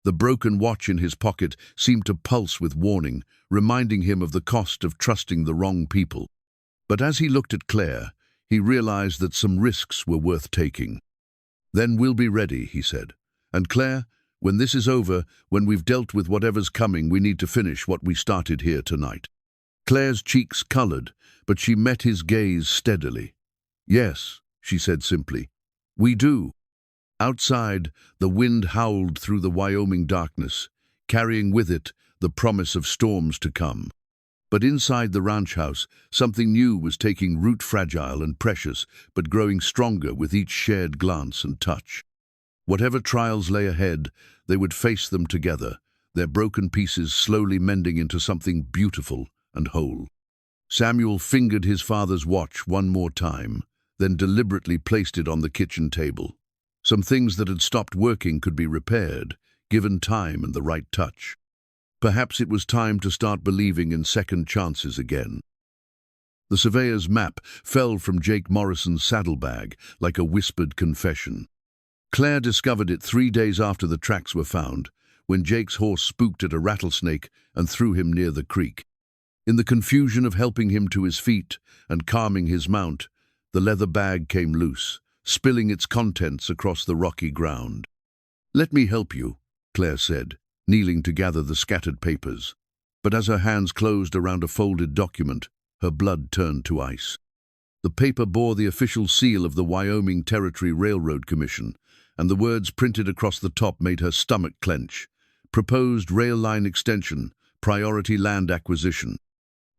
Speaker 1: The broken watch in his pocket seemed to pulse with warning, reminding him of the cost of trusting the wrong people. But as he looked at Claire, he realized that some risks were worth taking. "Then we'll be ready," he said. "And Claire, when this is over, when we've dealt with whatever's coming, we need to finish what we started here tonight." Claire's cheeks colored, but she met his gaze steadily. "Yes," she said simply. "We do." Outside, the wind howled through the Wyoming darkness, carrying with it the promise of storms to come. But inside the ranch house, something new was taking root, fragile and precious, but growing stronger with each shared glance and touch. Whatever trials lay ahead, they would face them together, their broken pieces slowly mending into something beautiful and whole. Samuel fingered his father's watch one more time, then deliberately placed it on the kitchen table. Some things that had stopped working could be repaired, given time and the right touch. Perhaps it was time to start believing in second chances again. The surveyor's map fell from Jake Morrison's saddlebag like a whispered confession. Clare discovered it 3 days after the tracks were found, when Jake's horse spooked at a rattlesnake and threw him near the creek. In the confusion of helping him to his feet and calming his mount, the leather bag came loose, spilling its contents across the rocky ground. "Let me help you," Clare said, kneeling to gather the scattered papers. But as her hands closed around a folded document, her blood turned to ice. The paper bore the official seal of the Wyoming Territory Railroad Commission, and the words printed across the top made her stomach clench. Proposed rail line extension, priority land acquisition.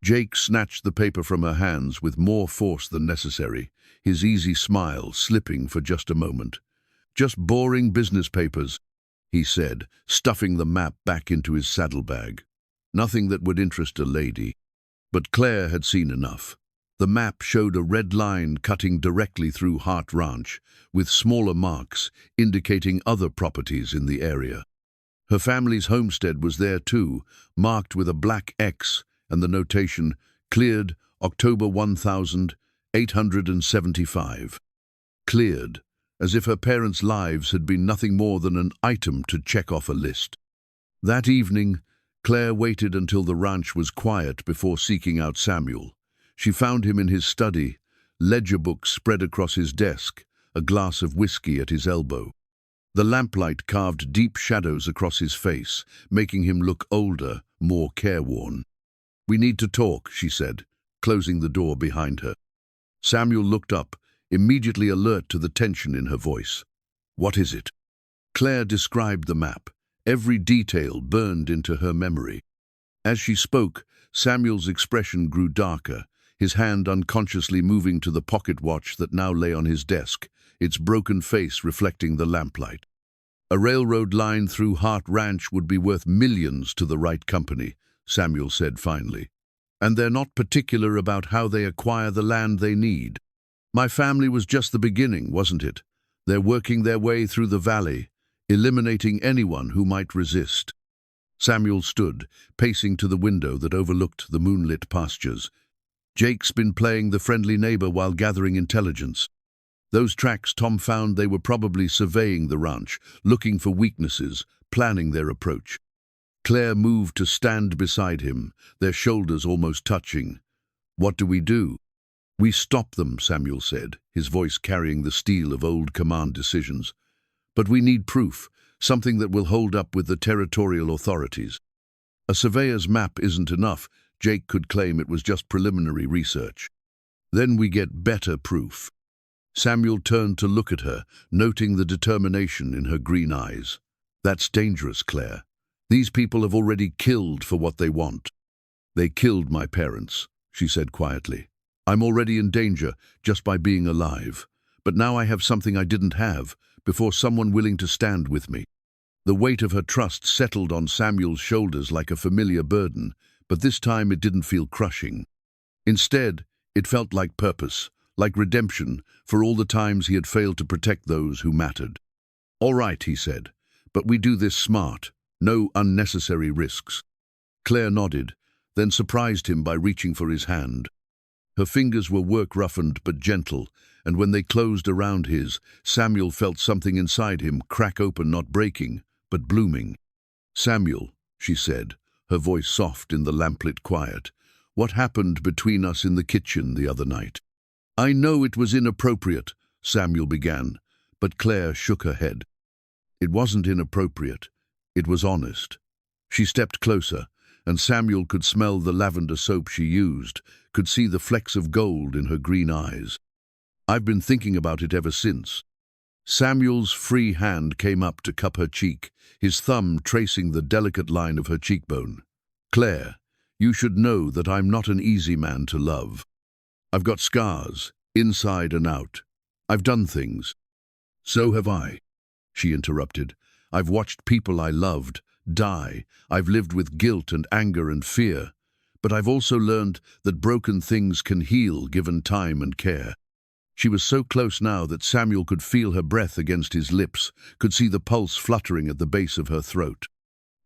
Speaker 1: Jake snatched the paper from her hands with more force than necessary, his easy smile slipping for just a moment. "Just boring business papers," he said, stuffing the map back into his saddlebag. "Nothing that would interest a lady." But Clare had seen enough. The map showed a red line cutting directly through Hart Ranch, with smaller marks indicating other properties in the area. Her family's homestead was there too, marked with a black X and the notation, "Cleared, October 1875. Cleared, as if her parents' lives had been nothing more than an item to check off a list. That evening, Clare waited until the ranch was quiet before seeking out Samuel. She found him in his study, ledger books spread across his desk, a glass of whiskey at his elbow. The lamplight carved deep shadows across his face, making him look older, more careworn. "We need to talk," she said, closing the door behind her. Samuel looked up, immediately alert to the tension in her voice. "What is it?" Clare described the map, every detail burned into her memory. As she spoke, Samuel's expression grew darker, his hand unconsciously moving to the pocket watch that now lay on his desk, its broken face reflecting the lamplight. "A railroad line through Hart Ranch would be worth millions to the right company," Samuel said finally. "And they're not particular about how they acquire the land they need. My family was just the beginning, wasn't it? They're working their way through the valley, eliminating anyone who might resist." Samuel stood, pacing to the window that overlooked the moonlit pastures. "Jake's been playing the friendly neighbor while gathering intelligence. Those tracks Tom found, they were probably surveying the ranch, looking for weaknesses, planning their approach." Clare moved to stand beside him, their shoulders almost touching. "What do we do?" "We stop them," Samuel said, his voice carrying the steel of old command decisions. "But we need proof, something that will hold up with the territorial authorities. A surveyor's map isn't enough. Jake could claim it was just preliminary research. Then we get better proof." Samuel turned to look at her, noting the determination in her green eyes. "That's dangerous, Clare. These people have already killed for what they want." "They killed my parents," she said quietly. "I'm already in danger just by being alive. But now I have something I didn't have, before someone willing to stand with me." The weight of her trust settled on Samuel's shoulders like a familiar burden, but this time it didn't feel crushing. Instead, it felt like purpose, like redemption for all the times he had failed to protect those who mattered. "All right," he said, "but we do this smart. No unnecessary risks." Clare nodded, then surprised him by reaching for his hand. Her fingers were work-roughened but gentle, and when they closed around his, Samuel felt something inside him crack open, not breaking, but blooming. "Samuel," she said, her voice soft in the lamplit quiet, "what happened between us in the kitchen the other night?" "I know it was inappropriate," Samuel began, but Clare shook her head. "It wasn't inappropriate. It was honest." She stepped closer, and Samuel could smell the lavender soap she used, could see the flecks of gold in her green eyes. "I've been thinking about it ever since." Samuel's free hand came up to cup her cheek, his thumb tracing the delicate line of her cheekbone. "Clare, you should know that I'm not an easy man to love. I've got scars, inside and out. I've done things." "So have I," she interrupted. "I've watched people I loved die. I've lived with guilt and anger and fear. But I've also learned that broken things can heal given time and care." She was so close now that Samuel could feel her breath against his lips, could see the pulse fluttering at the base of her throat.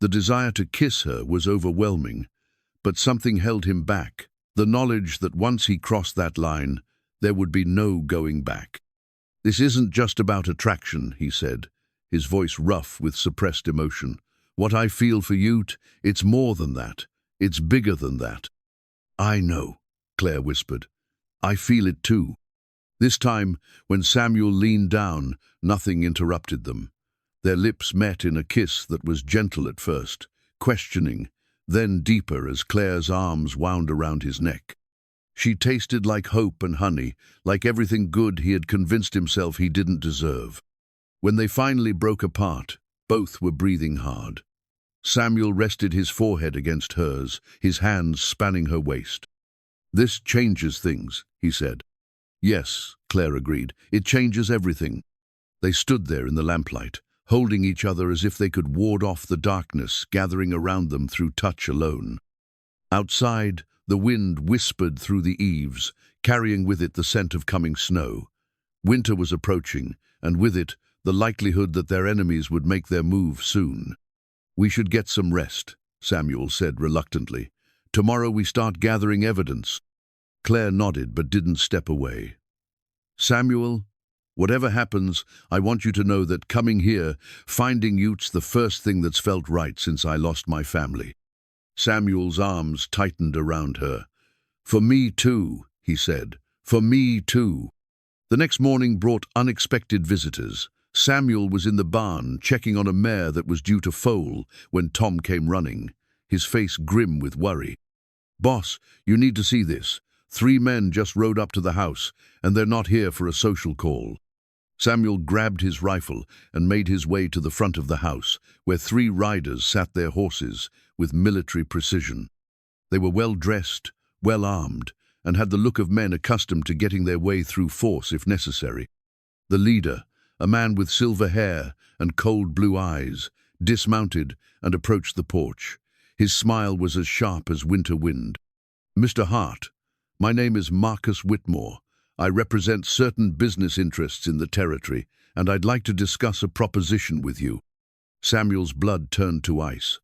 Speaker 1: The desire to kiss her was overwhelming, but something held him back, The knowledge that once he crossed that line, there would be no going back. "This isn't just about attraction," he said, his voice rough with suppressed emotion. "What I feel for you, it's more than that. It's bigger than that." "I know," Clare whispered. "I feel it too." This time, when Samuel leaned down, nothing interrupted them. Their lips met in a kiss that was gentle at first, questioning, then deeper as Clare's arms wound around his neck. She tasted like hope and honey, like everything good he had convinced himself he didn't deserve. When they finally broke apart, both were breathing hard. Samuel rested his forehead against hers, his hands spanning her waist. "This changes things," he said. "Yes," Clare agreed, "it changes everything." They stood there in the lamplight, holding each other as if they could ward off the darkness gathering around them through touch alone. Outside, the wind whispered through the eaves, carrying with it the scent of coming snow. Winter was approaching, and with it, the likelihood that their enemies would make their move soon. "We should get some rest," Samuel said reluctantly. "Tomorrow we start gathering evidence." Clare nodded but didn't step away. "Samuel, whatever happens, I want you to know that coming here, finding you's the first thing that's felt right since I lost my family." Samuel's arms tightened around her. "For me too," he said. "For me too." The next morning brought unexpected visitors. Samuel was in the barn, checking on a mare that was due to foal, when Tom came running, his face grim with worry. "Boss, you need to see this. 3 men just rode up to the house, and they're not here for a social call." Samuel grabbed his rifle and made his way to the front of the house, where 3 riders sat their horses with military precision. They were well-dressed, well-armed, and had the look of men accustomed to getting their way through force if necessary. The leader, a man with silver hair and cold blue eyes, dismounted and approached the porch. His smile was as sharp as winter wind. "Mr. Hart, my name is Marcus Whitmore. I represent certain business interests in the territory, and I'd like to discuss a proposition with you." Samuel's blood turned to ice.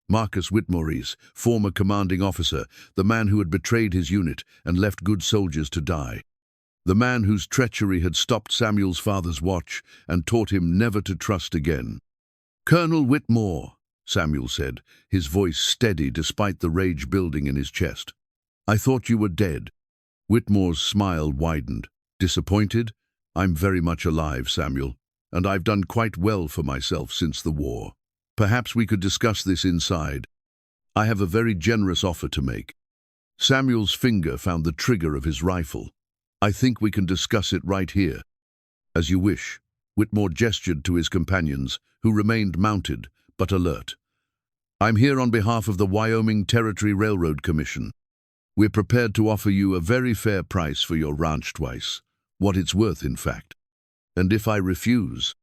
Speaker 1: Marcus Whitmore's former commanding officer, the man who had betrayed his unit and left good soldiers to die. The man whose treachery had stopped Samuel's father's watch and taught him never to trust again. "Colonel Whitmore," Samuel said, his voice steady despite the rage building in his chest. "I thought you were dead." Whitmore's smile widened. "Disappointed? I'm very much alive, Samuel, and I've done quite well for myself since the war. Perhaps we could discuss this inside. I have a very generous offer to make." Samuel's finger found the trigger of his rifle. "I think we can discuss it right here." "As you wish." Whitmore gestured to his companions, who remained mounted, but alert. "I'm here on behalf of the Wyoming Territory Railroad Commission. We're prepared to offer you a very fair price for your ranch twice, what it's worth, in fact. And if I refuse?"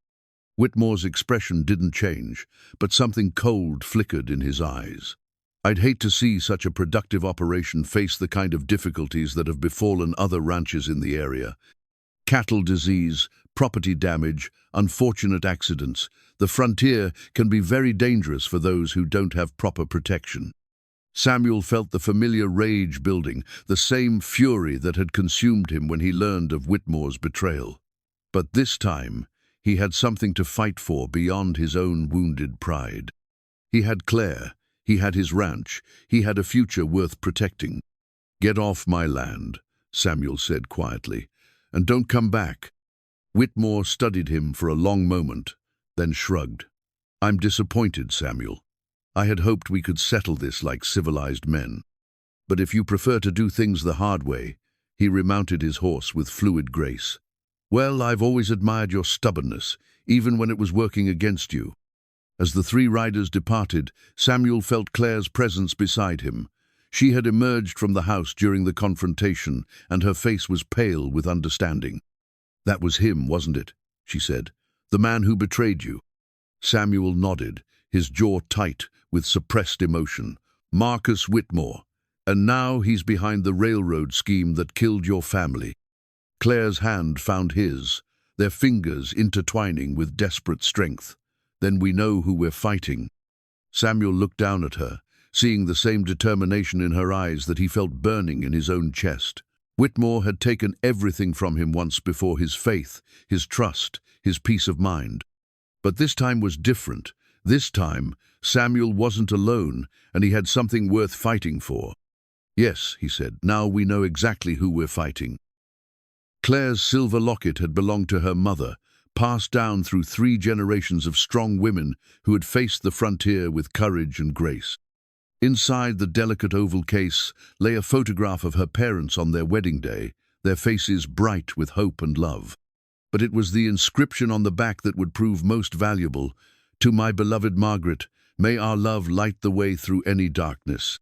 Speaker 1: Whitmore's expression didn't change, but something cold flickered in his eyes. "I'd hate to see such a productive operation face the kind of difficulties that have befallen other ranches in the area. Cattle disease, property damage, unfortunate accidents. The frontier can be very dangerous for those who don't have proper protection." Samuel felt the familiar rage building, the same fury that had consumed him when he learned of Whitmore's betrayal. But this time, he had something to fight for beyond his own wounded pride. He had Clare, he had his ranch, he had a future worth protecting. "Get off my land," Samuel said quietly, "and don't come back." Whitmore studied him for a long moment, then shrugged. "I'm disappointed, Samuel. I had hoped we could settle this like civilized men. But if you prefer to do things the hard way," he remounted his horse with fluid grace. "Well, I've always admired your stubbornness, even when it was working against you." As the 3 riders departed, Samuel felt Clare's presence beside him. She had emerged from the house during the confrontation, and her face was pale with understanding. "That was him, wasn't it?" she said. "The man who betrayed you." Samuel nodded, his jaw tight with suppressed emotion. "Marcus Whitmore. And now he's behind the railroad scheme that killed your family." Clare's hand found his, their fingers intertwining with desperate strength. "Then we know who we're fighting." Samuel looked down at her, seeing the same determination in her eyes that he felt burning in his own chest. Whitmore had taken everything from him once before: his faith, his trust, his peace of mind. But this time was different. This time, Samuel wasn't alone, and he had something worth fighting for. "Yes," he said, "now we know exactly who we're fighting." Clare's silver locket had belonged to her mother, passed down through 3 generations of strong women who had faced the frontier with courage and grace. Inside the delicate oval case lay a photograph of her parents on their wedding day, their faces bright with hope and love. But it was the inscription on the back that would prove most valuable: "To my beloved Margaret, may our love light the way through any darkness."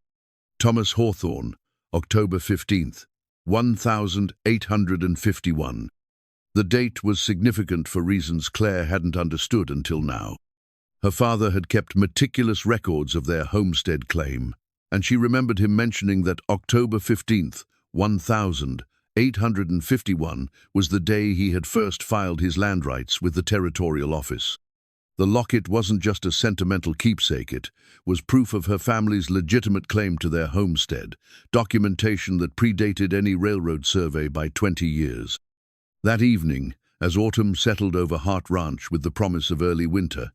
Speaker 1: Thomas Hawthorne, October 15th, 1851. The date was significant for reasons Clare hadn't understood until now. Her father had kept meticulous records of their homestead claim, and she remembered him mentioning that October 15th, 1851 was the day he had first filed his land rights with the territorial office. The locket wasn't just a sentimental keepsake, it was proof of her family's legitimate claim to their homestead, documentation that predated any railroad survey by 20 years. That evening, as autumn settled over Hart Ranch with the promise of early winter,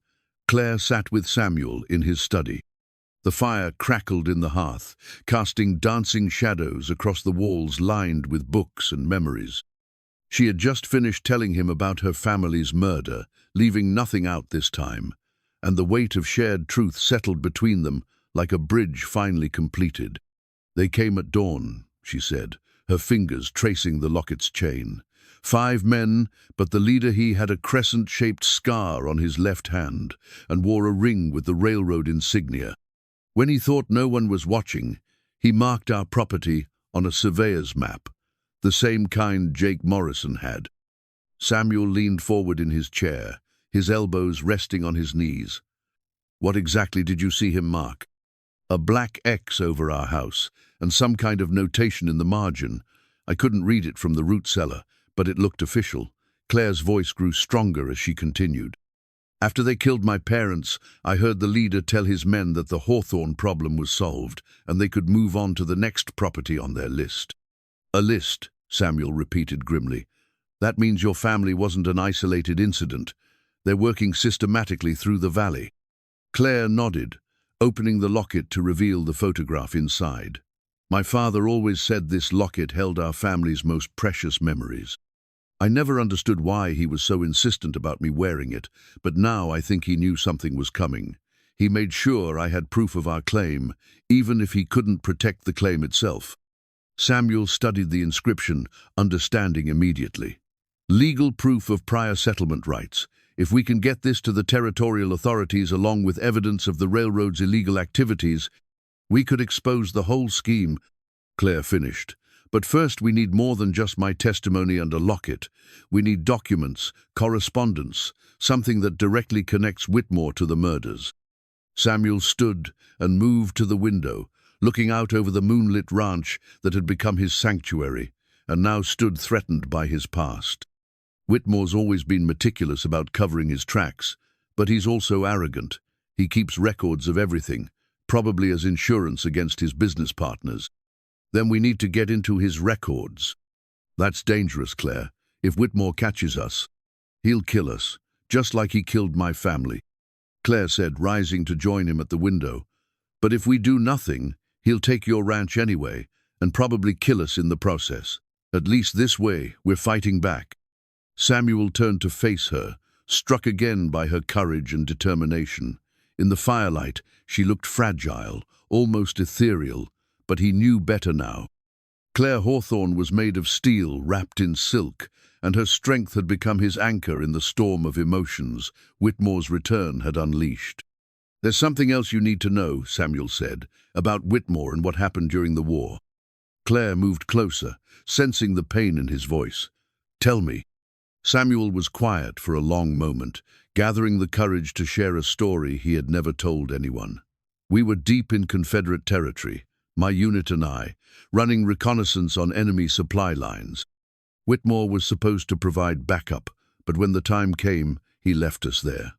Speaker 1: Clare sat with Samuel in his study. The fire crackled in the hearth, casting dancing shadows across the walls lined with books and memories. She had just finished telling him about her family's murder, leaving nothing out this time, and the weight of shared truth settled between them like a bridge finally completed. "They came at dawn," she said, her fingers tracing the locket's chain. 5 men, but the leader, he had a crescent-shaped scar on his left hand and wore a ring with the railroad insignia. When he thought no one was watching, he marked our property on a surveyor's map, the same kind Jake Morrison had. Samuel leaned forward in his chair, his elbows resting on his knees. "What exactly did you see him mark?" "A black X over our house, and some kind of notation in the margin. I couldn't read it from the root cellar, but it looked official." Clare's voice grew stronger as she continued. "After they killed my parents, I heard the leader tell his men that the Hawthorne problem was solved, and they could move on to the next property on their list." "A list," Samuel repeated grimly. "That means your family wasn't an isolated incident. They're working systematically through the valley." Clare nodded, opening the locket to reveal the photograph inside. "My father always said this locket held our family's most precious memories. I never understood why he was so insistent about me wearing it, but now I think he knew something was coming. He made sure I had proof of our claim, even if he couldn't protect the claim itself." Samuel studied the inscription, understanding immediately. "Legal proof of prior settlement rights. If we can get this to the territorial authorities along with evidence of the railroad's illegal activities, we could expose the whole scheme," Clare finished. "But first we need more than just my testimony and a locket. We need documents, correspondence, something that directly connects Whitmore to the murders." Samuel stood and moved to the window, looking out over the moonlit ranch that had become his sanctuary, and now stood threatened by his past. Whitmore's always been meticulous about covering his tracks, but he's also arrogant. He keeps records of everything, probably as insurance against his business partners. Then we need to get into his records. That's dangerous, Clare. If Whitmore catches us, he'll kill us, just like he killed my family," Clare said, rising to join him at the window. "But if we do nothing, he'll take your ranch anyway, and probably kill us in the process. At least this way, we're fighting back." Samuel turned to face her, struck again by her courage and determination. In the firelight, she looked fragile, almost ethereal, but he knew better now. Clare Hawthorne was made of steel wrapped in silk, and her strength had become his anchor in the storm of emotions Whitmore's return had unleashed. "There's something else you need to know," Samuel said, "about Whitmore and what happened during the war." Clare moved closer, sensing the pain in his voice. "Tell me." Samuel was quiet for a long moment, gathering the courage to share a story he had never told anyone. "We were deep in Confederate territory, my unit and I, running reconnaissance on enemy supply lines. Whitmore was supposed to provide backup, but when the time came, he left us there.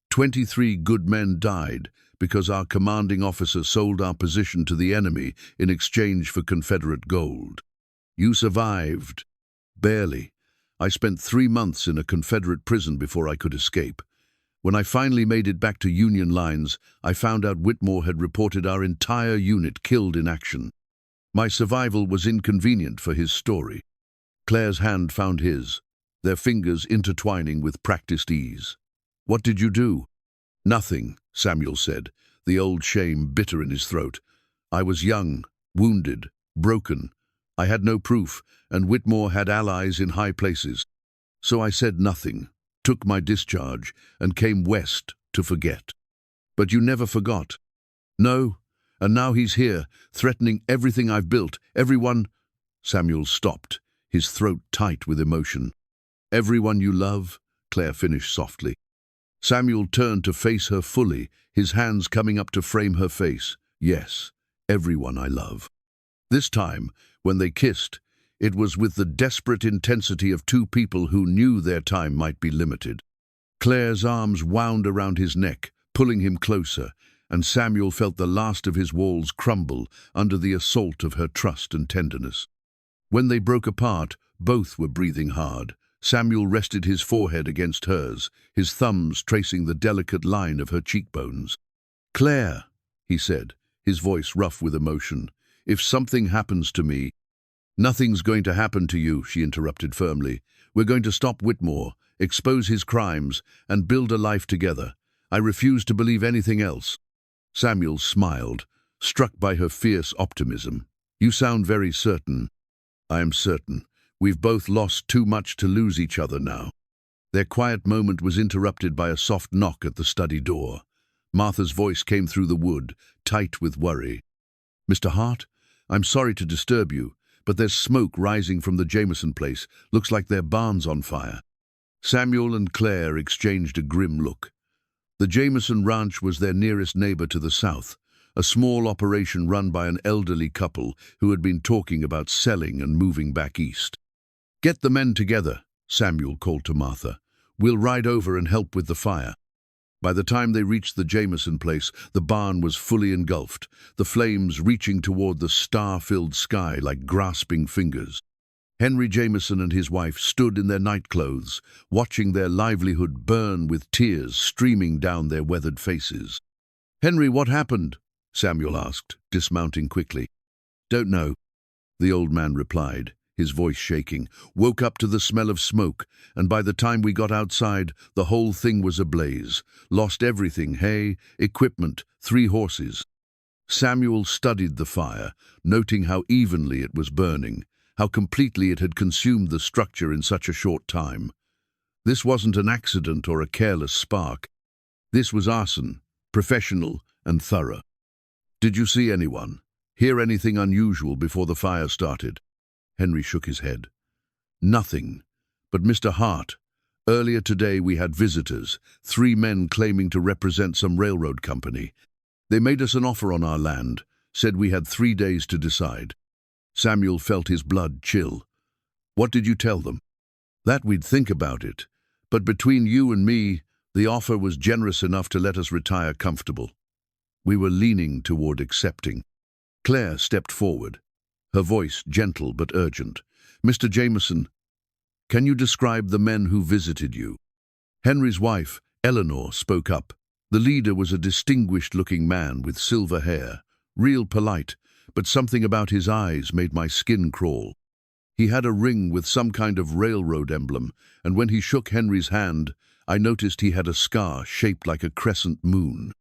Speaker 1: 23 good men died, because our commanding officer sold our position to the enemy in exchange for Confederate gold. You survived. Barely. I spent 3 months in a Confederate prison before I could escape. When I finally made it back to Union lines, I found out Whitmore had reported our entire unit killed in action. My survival was inconvenient for his story. Clare's hand found his, their fingers intertwining with practiced ease. What did you do? Nothing, Samuel said, the old shame bitter in his throat. I was young, wounded, broken. I had no proof, and Whitmore had allies in high places. So I said nothing, took my discharge, and came west to forget. But you never forgot. No, and now he's here, threatening everything I've built, everyone— Samuel stopped, his throat tight with emotion. Everyone you love, Clare finished softly. Samuel turned to face her fully, his hands coming up to frame her face. Yes, everyone I love. This time, when they kissed, it was with the desperate intensity of two people who knew their time might be limited. Clare's arms wound around his neck, pulling him closer, and Samuel felt the last of his walls crumble under the assault of her trust and tenderness. When they broke apart, both were breathing hard. Samuel rested his forehead against hers, his thumbs tracing the delicate line of her cheekbones. "Clare," he said, his voice rough with emotion, "if something happens to me—" "Nothing's going to happen to you," she interrupted firmly. "We're going to stop Whitmore, expose his crimes, and build a life together. I refuse to believe anything else." Samuel smiled, struck by her fierce optimism. "You sound very certain." "I am certain. We've both lost too much to lose each other now." Their quiet moment was interrupted by a soft knock at the study door. Martha's voice came through the wood, tight with worry. "Mr. Hart, I'm sorry to disturb you, but there's smoke rising from the Jameson place. Looks like their barn's on fire." Samuel and Clare exchanged a grim look. The Jameson Ranch was their nearest neighbor to the south, a small operation run by an elderly couple who had been talking about selling and moving back east. "Get the men together," Samuel called to Martha. "We'll ride over and help with the fire." By the time they reached the Jameson place, the barn was fully engulfed, the flames reaching toward the star-filled sky like grasping fingers. Henry Jameson and his wife stood in their nightclothes, watching their livelihood burn with tears streaming down their weathered faces. "Henry, what happened?" Samuel asked, dismounting quickly. "Don't know," the old man replied, his voice shaking. "Woke up to the smell of smoke, and by the time we got outside, the whole thing was ablaze. Lost everything, hay, equipment, 3 horses. Samuel studied the fire, noting how evenly it was burning, how completely it had consumed the structure in such a short time. This wasn't an accident or a careless spark. This was arson, professional and thorough. "Did you see anyone? Hear anything unusual before the fire started?" Henry shook his head. "Nothing. But Mr. Hart, earlier today we had visitors, 3 men claiming to represent some railroad company. They made us an offer on our land, said we had 3 days to decide." Samuel felt his blood chill. "What did you tell them?" "That we'd think about it. But between you and me, the offer was generous enough to let us retire comfortable." We were leaning toward accepting. Clare stepped forward, her voice gentle but urgent. "Mr. Jameson, can you describe the men who visited you?" Henry's wife, Eleanor, spoke up. The leader was a distinguished-looking man with silver hair, real polite, but something about his eyes made my skin crawl. He had a ring with some kind of railroad emblem, and when he shook Henry's hand, I noticed he had a scar shaped like a crescent moon.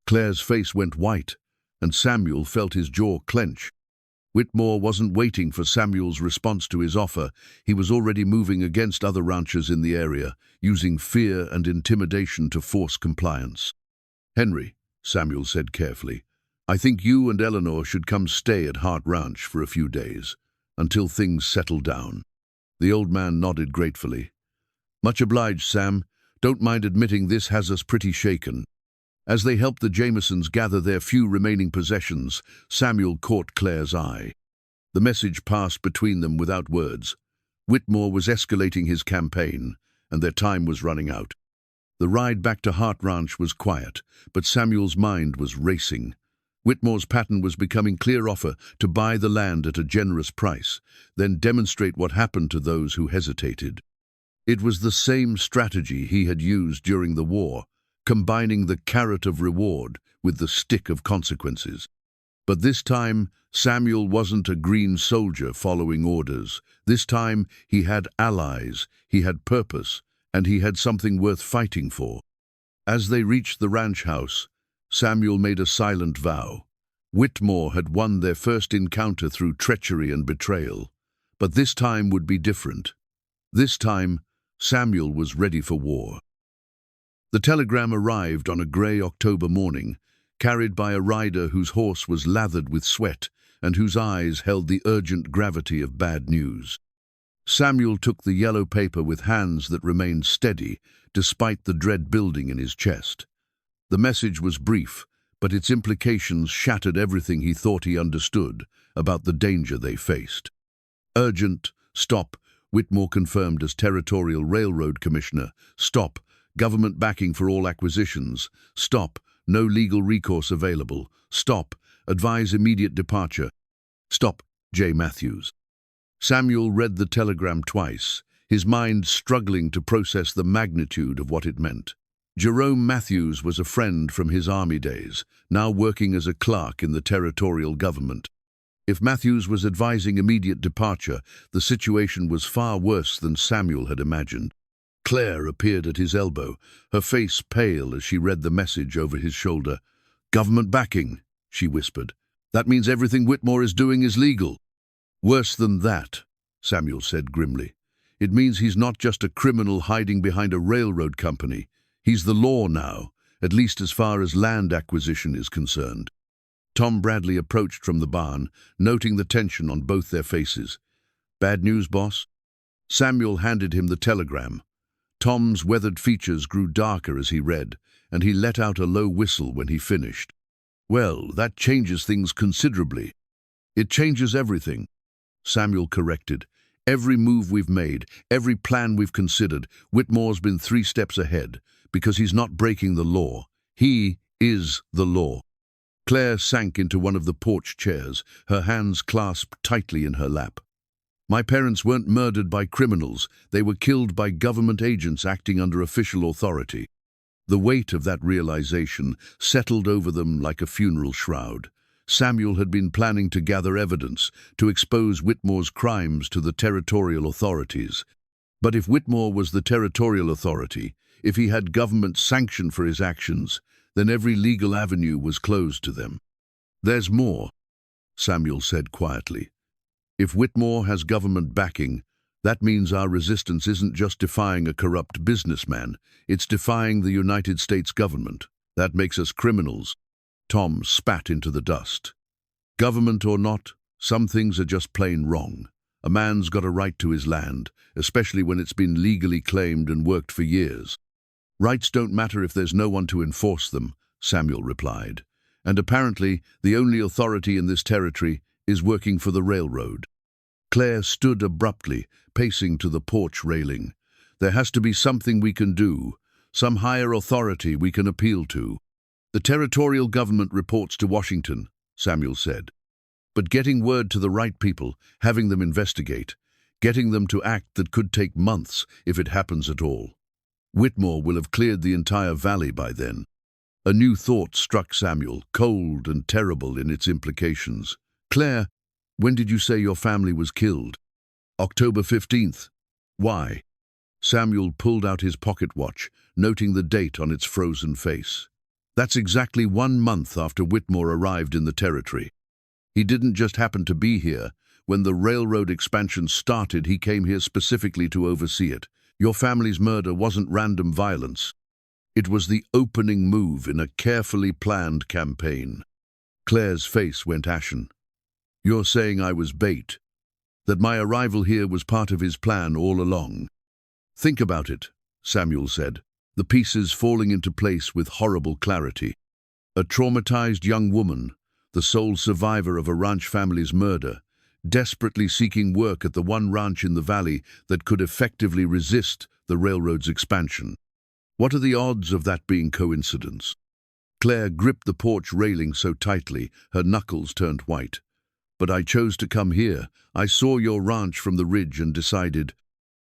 Speaker 1: Clare's face went white, and Samuel felt his jaw clench. Whitmore wasn't waiting for Samuel's response to his offer. He was already moving against other ranchers in the area, using fear and intimidation to force compliance. "Henry," Samuel said carefully, "I think you and Eleanor should come stay at Hart Ranch for a few days, until things settle down." The old man nodded gratefully. "Much obliged, Sam. Don't mind admitting this has us pretty shaken." As they helped the Jamesons gather their few remaining possessions, Samuel caught Clare's eye. The message passed between them without words. Whitmore was escalating his campaign, and their time was running out. The ride back to Hart Ranch was quiet, but Samuel's mind was racing. Whitmore's pattern was becoming clear: offer to buy the land at a generous price, then demonstrate what happened to those who hesitated. It was the same strategy he had used during the war, combining the carrot of reward with the stick of consequences. But this time, Samuel wasn't a green soldier following orders. This time, he had allies, he had purpose, and he had something worth fighting for. As they reached the ranch house, Samuel made a silent vow. Whitmore had won their first encounter through treachery and betrayal, but this time would be different. This time, Samuel was ready for war. The telegram arrived on a grey October morning, carried by a rider whose horse was lathered with sweat and whose eyes held the urgent gravity of bad news. Samuel took the yellow paper with hands that remained steady, despite the dread building in his chest. The message was brief, but its implications shattered everything he thought he understood about the danger they faced. Urgent, stop, Whitmore confirmed as Territorial Railroad Commissioner. Stop, government backing for all acquisitions. Stop, no legal recourse available. Stop, advise immediate departure. Stop, J. Matthews. Samuel read the telegram twice, his mind struggling to process the magnitude of what it meant. Jerome Matthews was a friend from his army days, now working as a clerk in the territorial government. If Matthews was advising immediate departure, the situation was far worse than Samuel had imagined. Clare appeared at his elbow, her face pale as she read the message over his shoulder. "Government backing," she whispered. "That means everything Whitmore is doing is legal." "Worse than that," Samuel said grimly. "It means he's not just a criminal hiding behind a railroad company. He's the law now, at least as far as land acquisition is concerned." Tom Bradley approached from the barn, noting the tension on both their faces. "Bad news, boss?" Samuel handed him the telegram. Tom's weathered features grew darker as he read, and he let out a low whistle when he finished. "Well, that changes things considerably." "It changes everything," Samuel corrected. "Every move we've made, every plan we've considered, Whitmore's been 3 steps ahead, because he's not breaking the law. He is the law." Clare sank into one of the porch chairs, her hands clasped tightly in her lap. "My parents weren't murdered by criminals. They were killed by government agents acting under official authority." The weight of that realization settled over them like a funeral shroud. Samuel had been planning to gather evidence, to expose Whitmore's crimes to the territorial authorities. But if Whitmore was the territorial authority, if he had government sanction for his actions, then every legal avenue was closed to them. "There's more," Samuel said quietly. "If Whitmore has government backing, that means our resistance isn't just defying a corrupt businessman, it's defying the United States government. That makes us criminals." Tom spat into the dust. "Government or not, some things are just plain wrong. A man's got a right to his land, especially when it's been legally claimed and worked for years." "Rights don't matter if there's no one to enforce them," Samuel replied. "And apparently the only authority in this territory is working for the railroad." Clare stood abruptly, pacing to the porch railing. "There has to be something we can do, some higher authority we can appeal to." "The territorial government reports to Washington," Samuel said. "But getting word to the right people, having them investigate, getting them to act, that could take months if it happens at all. Whitmore will have cleared the entire valley by then." A new thought struck Samuel, cold and terrible in its implications. "Claire, when did you say your family was killed?" "October 15th. Why?" Samuel pulled out his pocket watch, noting the date on its frozen face. "That's exactly 1 month after Whitmore arrived in the territory. He didn't just happen to be here. When the railroad expansion started, he came here specifically to oversee it. Your family's murder wasn't random violence. It was the opening move in a carefully planned campaign." Claire's face went ashen. "You're saying I was bait? That my arrival here was part of his plan all along?" "Think about it," Samuel said, the pieces falling into place with horrible clarity. "A traumatized young woman, the sole survivor of a ranch family's murder, desperately seeking work at the one ranch in the valley that could effectively resist the railroad's expansion. What are the odds of that being coincidence? Claire gripped the porch railing so tightly, her knuckles turned white. But I chose to come here. I saw your ranch from the ridge and decided.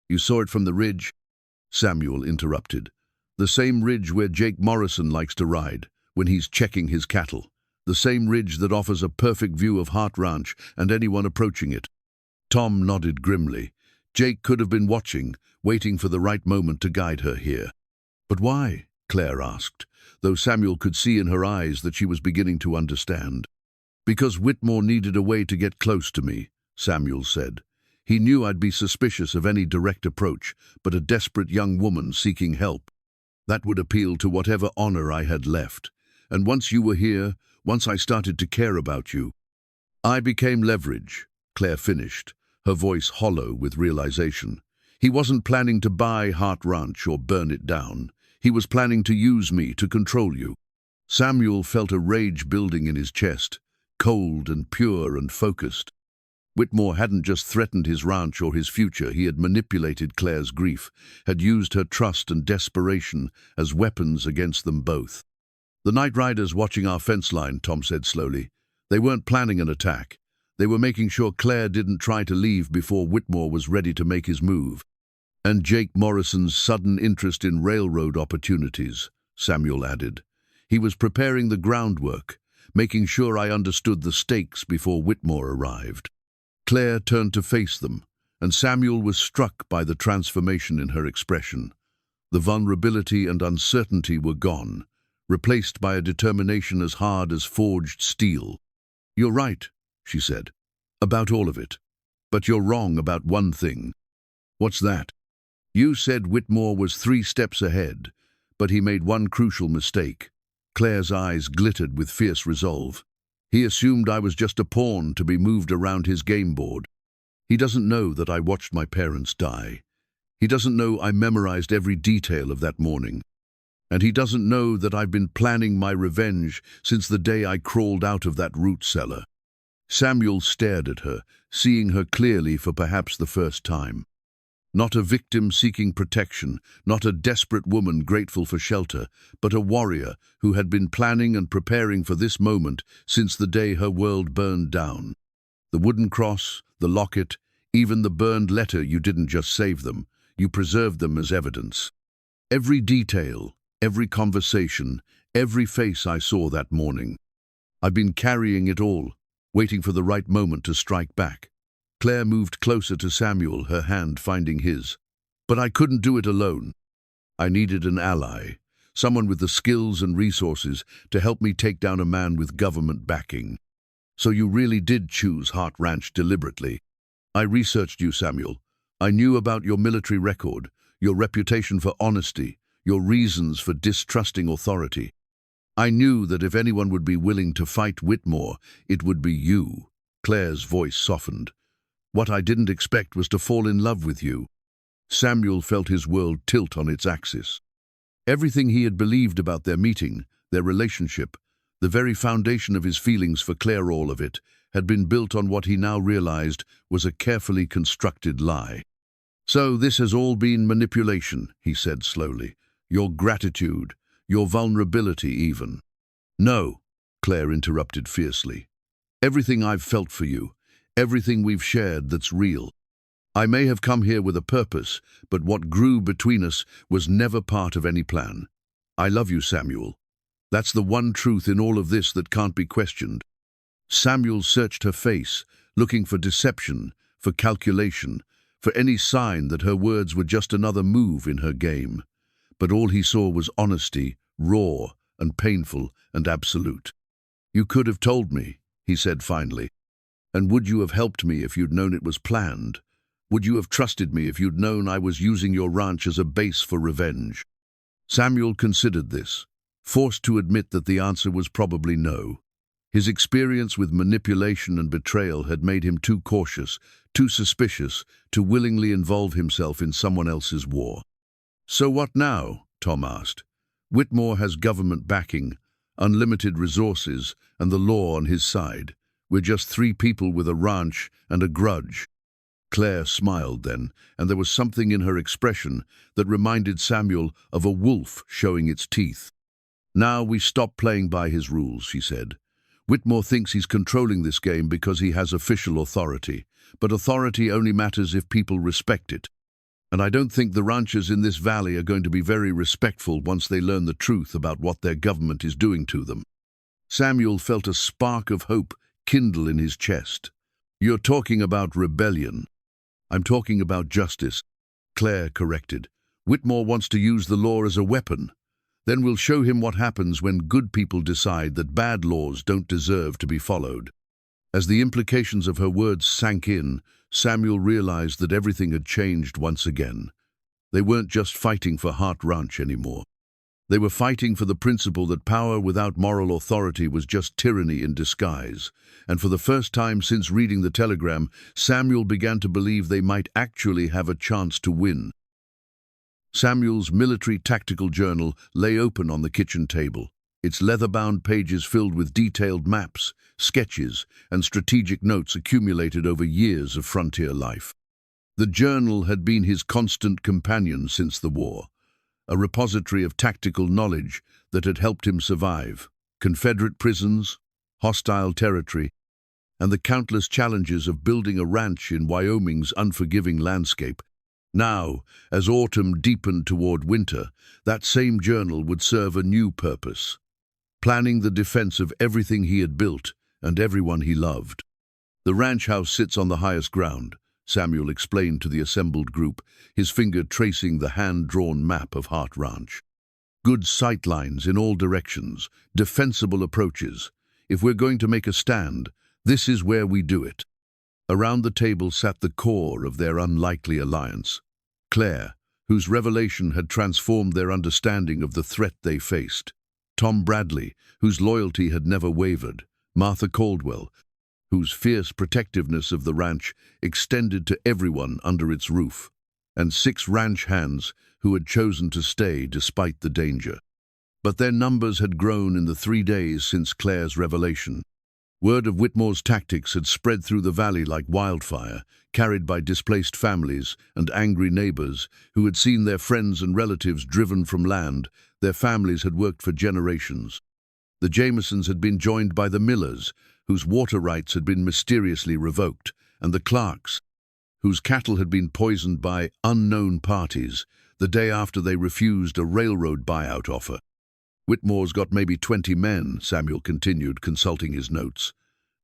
Speaker 1: You saw it from the ridge? Samuel interrupted. The same ridge where Jake Morrison likes to ride, when he's checking his cattle. The same ridge that offers a perfect view of Hart Ranch and anyone approaching it. Tom nodded grimly. Jake could have been watching, waiting for the right moment to guide her here. But why? Claire asked, though Samuel could see in her eyes that she was beginning to understand. Because Whitmore needed a way to get close to me, Samuel said. He knew I'd be suspicious of any direct approach, but a desperate young woman seeking help. That would appeal to whatever honor I had left. And once you were here, once I started to care about you, I became leverage, Claire finished, her voice hollow with realization. He wasn't planning to buy Hart Ranch or burn it down. He was planning to use me to control you. Samuel felt a rage building in his chest, cold and pure and focused. Whitmore hadn't just threatened his ranch or his future, he had manipulated Claire's grief, had used her trust and desperation as weapons against them both. The night riders watching our fence line, Tom said slowly. They weren't planning an attack. They were making sure Clare didn't try to leave before Whitmore was ready to make his move. And Jake Morrison's sudden interest in railroad opportunities, Samuel added. He was preparing the groundwork, making sure I understood the stakes before Whitmore arrived. Claire turned to face them, and Samuel was struck by the transformation in her expression. The vulnerability and uncertainty were gone, replaced by a determination as hard as forged steel. You're right, she said, about all of it. But you're wrong about one thing. What's that? You said Whitmore was 3 steps ahead, but he made one crucial mistake. Claire's eyes glittered with fierce resolve. He assumed I was just a pawn to be moved around his game board. He doesn't know that I watched my parents die. He doesn't know I memorized every detail of that morning. And he doesn't know that I've been planning my revenge since the day I crawled out of that root cellar. Samuel stared at her, seeing her clearly for perhaps the first time. Not a victim seeking protection, not a desperate woman grateful for shelter, but a warrior who had been planning and preparing for this moment since the day her world burned down. The wooden cross, the locket, even the burned letter, you didn't just save them, you preserved them as evidence. Every detail, every conversation, every face I saw that morning. I've been carrying it all, waiting for the right moment to strike back. Claire moved closer to Samuel, her hand finding his. But I couldn't do it alone. I needed an ally, someone with the skills and resources to help me take down a man with government backing. So you really did choose Hart Ranch deliberately. I researched you, Samuel. I knew about your military record, your reputation for honesty, your reasons for distrusting authority. I knew that if anyone would be willing to fight Whitmore, it would be you. Claire's voice softened. What I didn't expect was to fall in love with you. Samuel felt his world tilt on its axis. Everything he had believed about their meeting, their relationship, the very foundation of his feelings for Clare, all of it, had been built on what he now realized was a carefully constructed lie. So this has all been manipulation, he said slowly. Your gratitude, your vulnerability even. No, Claire interrupted fiercely. Everything I've felt for you, everything we've shared that's real. I may have come here with a purpose, but what grew between us was never part of any plan. I love you, Samuel. That's the one truth in all of this that can't be questioned. Samuel searched her face, looking for deception, for calculation, for any sign that her words were just another move in her game. But all he saw was honesty, raw and painful and absolute. You could have told me, he said finally. And would you have helped me if you'd known it was planned? Would you have trusted me if you'd known I was using your ranch as a base for revenge? Samuel considered this, forced to admit that the answer was probably no. His experience with manipulation and betrayal had made him too cautious, too suspicious, to willingly involve himself in someone else's war. So what now? Tom asked. Whitmore has government backing, unlimited resources, and the law on his side. We're just 3 people with a ranch and a grudge. Clare smiled then, and there was something in her expression that reminded Samuel of a wolf showing its teeth. "Now we stop playing by his rules," she said. "Whitmore thinks he's controlling this game because he has official authority, but authority only matters if people respect it. And I don't think the ranchers in this valley are going to be very respectful once they learn the truth about what their government is doing to them." Samuel felt a spark of hope kindle in his chest. "You're talking about rebellion." "I'm talking about justice," Clare corrected. "Whitmore wants to use the law as a weapon. Then we'll show him what happens when good people decide that bad laws don't deserve to be followed." As the implications of her words sank in, Samuel realized that everything had changed once again. They weren't just fighting for Hart Ranch anymore. They were fighting for the principle that power without moral authority was just tyranny in disguise. And for the first time since reading the telegram, Samuel began to believe they might actually have a chance to win. Samuel's military tactical journal lay open on the kitchen table, its leather-bound pages filled with detailed maps, sketches, and strategic notes accumulated over years of frontier life. The journal had been his constant companion since the war, a repository of tactical knowledge that had helped him survive Confederate prisons, hostile territory, and the countless challenges of building a ranch in Wyoming's unforgiving landscape. Now, as autumn deepened toward winter, that same journal would serve a new purpose, planning the defense of everything he had built and everyone he loved. "The ranch house sits on the highest ground," Samuel explained to the assembled group, his finger tracing the hand-drawn map of Hart Ranch. "Good sight lines in all directions, defensible approaches. If we're going to make a stand, this is where we do it." Around the table sat the core of their unlikely alliance. Clare, whose revelation had transformed their understanding of the threat they faced. Tom Bradley, whose loyalty had never wavered. Martha Caldwell, whose fierce protectiveness of the ranch extended to everyone under its roof. And 6 ranch hands who had chosen to stay despite the danger. But their numbers had grown in the 3 days since Clare's revelation. Word of Whitmore's tactics had spread through the valley like wildfire, carried by displaced families and angry neighbors who had seen their friends and relatives driven from land their families had worked for generations. The Jamesons had been joined by the Millers, whose water rights had been mysteriously revoked, and the Clarks, whose cattle had been poisoned by unknown parties the day after they refused a railroad buyout offer. "Whitmore's got maybe 20 men," Samuel continued, consulting his notes.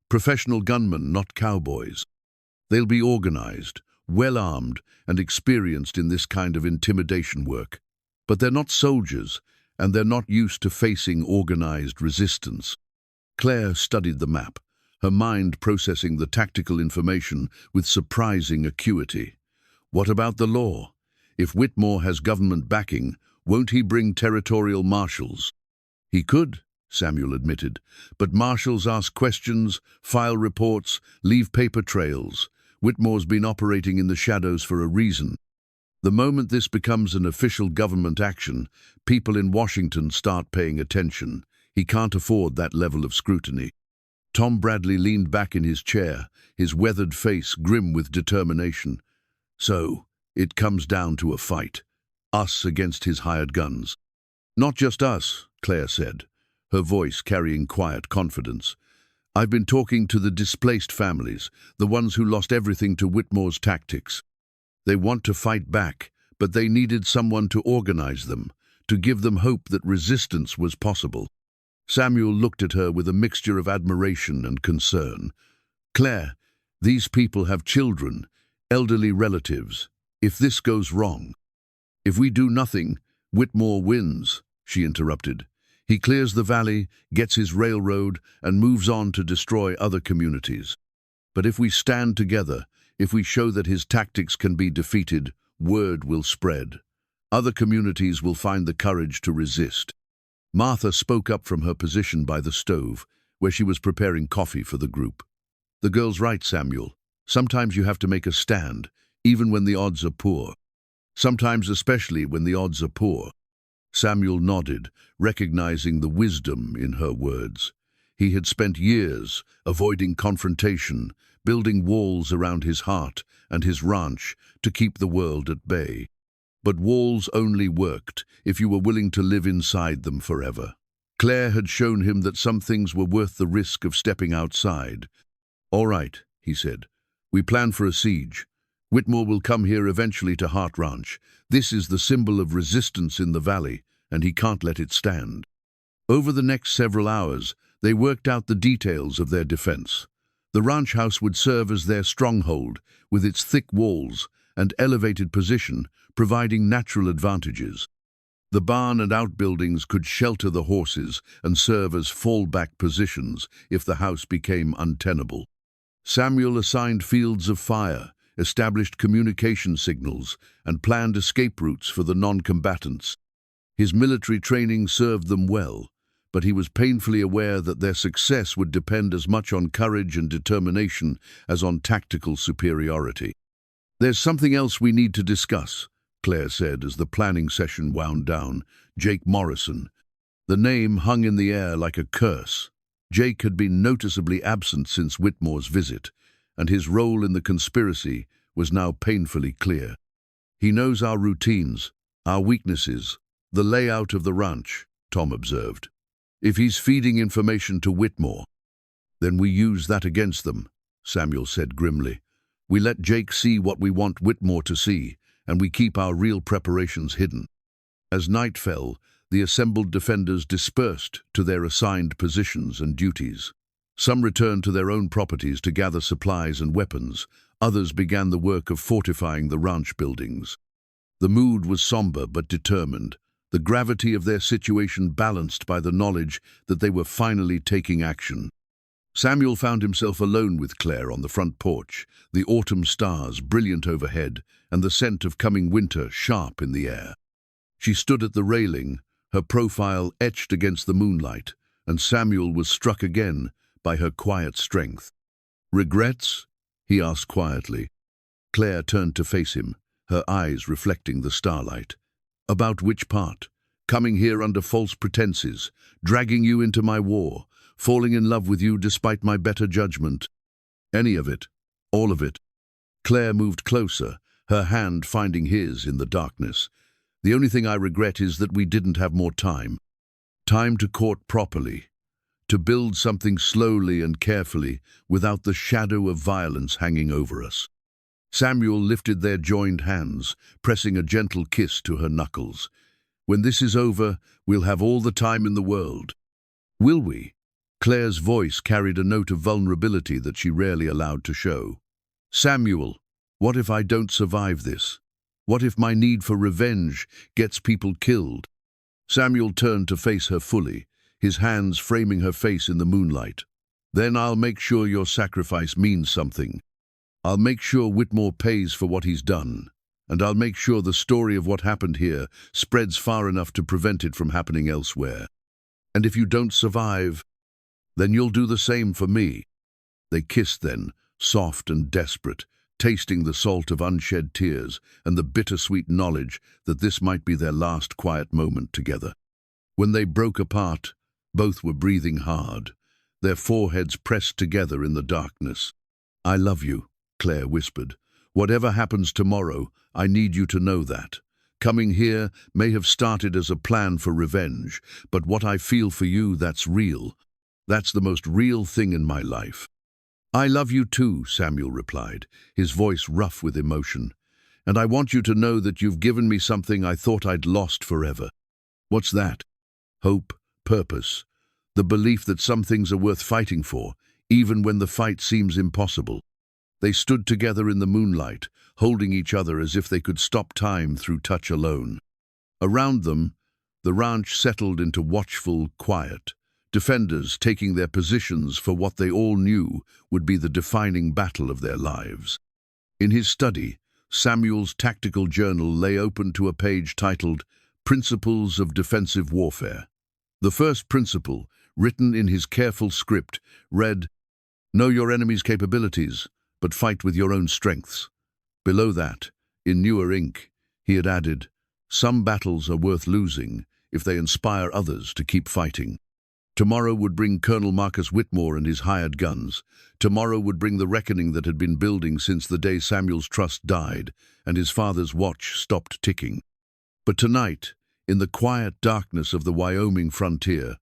Speaker 1: "Professional gunmen, not cowboys. They'll be organized, well-armed, and experienced in this kind of intimidation work. But they're not soldiers, and they're not used to facing organized resistance." Clare studied the map, her mind processing the tactical information with surprising acuity. "What about the law? If Whitmore has government backing, won't he bring territorial marshals?" "He could," Samuel admitted, "but marshals ask questions, file reports, leave paper trails. Whitmore's been operating in the shadows for a reason. The moment this becomes an official government action, people in Washington start paying attention. He can't afford that level of scrutiny." Tom Bradley leaned back in his chair, his weathered face grim with determination. "So, it comes down to a fight. Us against his hired guns." "Not just us," Clare said, her voice carrying quiet confidence. "I've been talking to the displaced families, the ones who lost everything to Whitmore's tactics. They want to fight back, but they needed someone to organize them, to give them hope that resistance was possible." Samuel looked at her with a mixture of admiration and concern. "Clare, these people have children, elderly relatives. If this goes wrong—" "If we do nothing, Whitmore wins," she interrupted. "He clears the valley, gets his railroad, and moves on to destroy other communities. But if we stand together, if we show that his tactics can be defeated, word will spread. Other communities will find the courage to resist." Martha spoke up from her position by the stove, where she was preparing coffee for the group. "The girl's right, Samuel. Sometimes you have to make a stand, even when the odds are poor. Sometimes especially when the odds are poor." Samuel nodded, recognizing the wisdom in her words. He had spent years avoiding confrontation, building walls around his heart and his ranch to keep the world at bay. But walls only worked if you were willing to live inside them forever. Clare had shown him that some things were worth the risk of stepping outside. "All right," he said. "We plan for a siege. Whitmore will come here eventually to Hart Ranch. This is the symbol of resistance in the valley, and he can't let it stand." Over the next several hours, they worked out the details of their defense. The ranch house would serve as their stronghold, with its thick walls and elevated position, providing natural advantages. The barn and outbuildings could shelter the horses and serve as fallback positions if the house became untenable. Samuel assigned fields of fire, established communication signals, and planned escape routes for the non-combatants. His military training served them well, but he was painfully aware that their success would depend as much on courage and determination as on tactical superiority. "There's something else we need to discuss," Clare said as the planning session wound down. Jake Morrison. The name hung in the air like a curse. Jake had been noticeably absent since Whitmore's visit, and his role in the conspiracy was now painfully clear. "He knows our routines, our weaknesses, the layout of the ranch," Tom observed. "If he's feeding information to Whitmore, then we use that against them," Samuel said grimly. "We let Jake see what we want Whitmore to see, and we keep our real preparations hidden." As night fell, the assembled defenders dispersed to their assigned positions and duties. Some returned to their own properties to gather supplies and weapons. Others began the work of fortifying the ranch buildings. The mood was somber but determined, the gravity of their situation balanced by the knowledge that they were finally taking action. Samuel found himself alone with Clare on the front porch, the autumn stars brilliant overhead and the scent of coming winter sharp in the air. She stood at the railing, her profile etched against the moonlight, and Samuel was struck again by her quiet strength. "Regrets?" he asked quietly. Clare turned to face him, her eyes reflecting the starlight. "About which part? Coming here under false pretenses, dragging you into my war, falling in love with you despite my better judgment." "Any of it. All of it." Clare moved closer, her hand finding his in the darkness. "The only thing I regret is that we didn't have more time. Time to court properly, to build something slowly and carefully without the shadow of violence hanging over us." Samuel lifted their joined hands, pressing a gentle kiss to her knuckles. "When this is over, we'll have all the time in the world." "Will we?" Clare's voice carried a note of vulnerability that she rarely allowed to show. "Samuel, what if I don't survive this? What if my need for revenge gets people killed?" Samuel turned to face her fully, his hands framing her face in the moonlight. "Then I'll make sure your sacrifice means something. I'll make sure Whitmore pays for what he's done, and I'll make sure the story of what happened here spreads far enough to prevent it from happening elsewhere. And if you don't survive, then you'll do the same for me." They kissed then, soft and desperate, tasting the salt of unshed tears and the bittersweet knowledge that this might be their last quiet moment together. When they broke apart, both were breathing hard, their foreheads pressed together in the darkness. "I love you," Clare whispered. "Whatever happens tomorrow, I need you to know that. Coming here may have started as a plan for revenge, but what I feel for you, that's real. That's the most real thing in my life." "I love you too," Samuel replied, his voice rough with emotion. "And I want you to know that you've given me something I thought I'd lost forever." "What's that?" "Hope, purpose, the belief that some things are worth fighting for, even when the fight seems impossible." They stood together in the moonlight, holding each other as if they could stop time through touch alone. Around them, the ranch settled into watchful quiet, defenders taking their positions for what they all knew would be the defining battle of their lives. In his study, Samuel's tactical journal lay open to a page titled "Principles of Defensive Warfare." The first principle, written in his careful script, read, "Know your enemy's capabilities, but fight with your own strengths." Below that, in newer ink, he had added, "Some battles are worth losing if they inspire others to keep fighting." Tomorrow would bring Colonel Marcus Whitmore and his hired guns. Tomorrow would bring the reckoning that had been building since the day Samuel's trust died and his father's watch stopped ticking. But tonight, in the quiet darkness of the Wyoming frontier,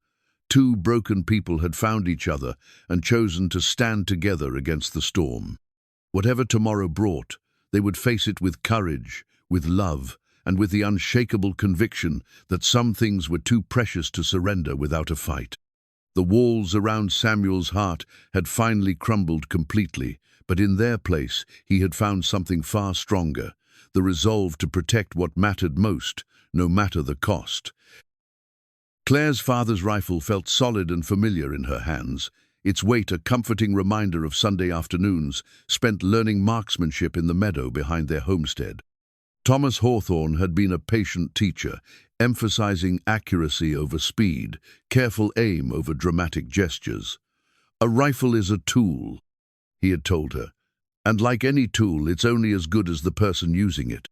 Speaker 1: two broken people had found each other and chosen to stand together against the storm. Whatever tomorrow brought, they would face it with courage, with love, and with the unshakable conviction that some things were too precious to surrender without a fight. The walls around Samuel's heart had finally crumbled completely, but in their place he had found something far stronger, the resolve to protect what mattered most, no matter the cost. Clare's father's rifle felt solid and familiar in her hands, its weight a comforting reminder of Sunday afternoons spent learning marksmanship in the meadow behind their homestead. Thomas Hawthorne had been a patient teacher, emphasizing accuracy over speed, careful aim over dramatic gestures. "A rifle is a tool," he had told her, "and like any tool, it's only as good as the person using it."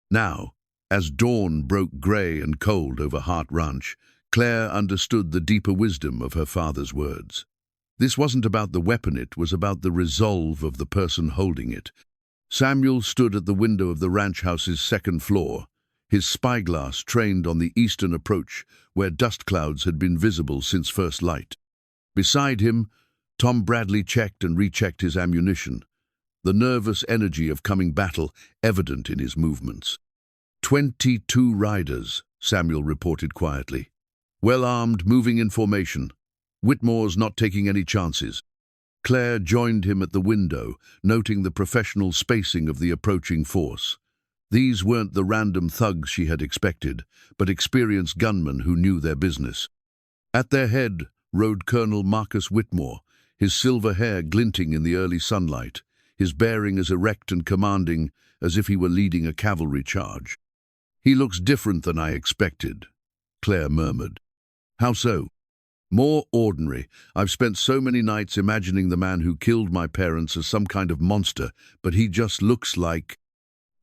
Speaker 1: Now, as dawn broke grey and cold over Hart Ranch, Clare understood the deeper wisdom of her father's words. This wasn't about the weapon, it was about the resolve of the person holding it. Samuel stood at the window of the ranch house's second floor, his spyglass trained on the eastern approach where dust clouds had been visible since first light. Beside him, Tom Bradley checked and rechecked his ammunition, the nervous energy of coming battle evident in his movements. 22 riders, Samuel reported quietly. Well armed, moving in formation. Whitmore's not taking any chances. Clare joined him at the window, noting the professional spacing of the approaching force. These weren't the random thugs she had expected, but experienced gunmen who knew their business. At their head rode Colonel Marcus Whitmore, his silver hair glinting in the early sunlight, his bearing as erect and commanding as if he were leading a cavalry charge. "He looks different than I expected," Clare murmured. "How so?" "More ordinary. I've spent so many nights imagining the man who killed my parents as some kind of monster, but he just looks like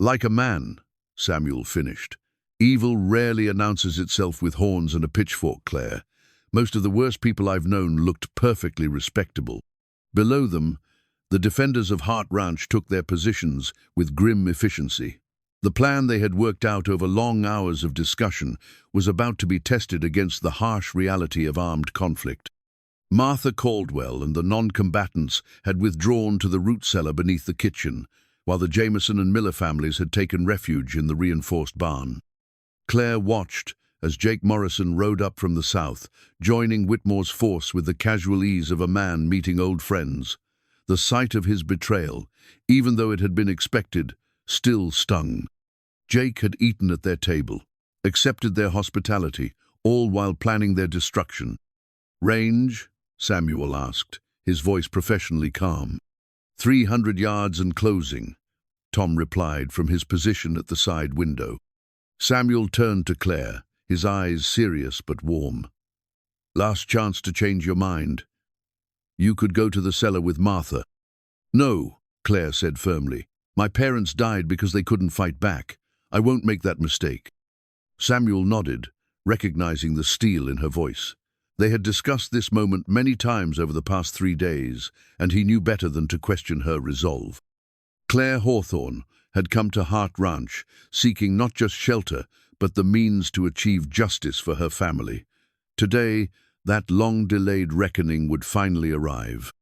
Speaker 1: a man," Samuel finished. "Evil rarely announces itself with horns and a pitchfork, Clare. Most of the worst people I've known looked perfectly respectable." Below them, the defenders of Hart Ranch took their positions with grim efficiency. The plan they had worked out over long hours of discussion was about to be tested against the harsh reality of armed conflict. Martha Caldwell and the non-combatants had withdrawn to the root cellar beneath the kitchen, while the Jameson and Miller families had taken refuge in the reinforced barn. Clare watched as Jake Morrison rode up from the south, joining Whitmore's force with the casual ease of a man meeting old friends. The sight of his betrayal, even though it had been expected, still stung. Jake had eaten at their table, accepted their hospitality, all while planning their destruction. "Range?" Samuel asked, his voice professionally calm. 300 yards and closing," Tom replied from his position at the side window. Samuel turned to Clare, his eyes serious but warm. "Last chance to change your mind. You could go to the cellar with Martha." "No," Clare said firmly. "My parents died because they couldn't fight back. I won't make that mistake." Samuel nodded, recognizing the steel in her voice. They had discussed this moment many times over the past 3 days, and he knew better than to question her resolve. Clare Hawthorne had come to Hart Ranch, seeking not just shelter, but the means to achieve justice for her family. Today, that long-delayed reckoning would finally arrive.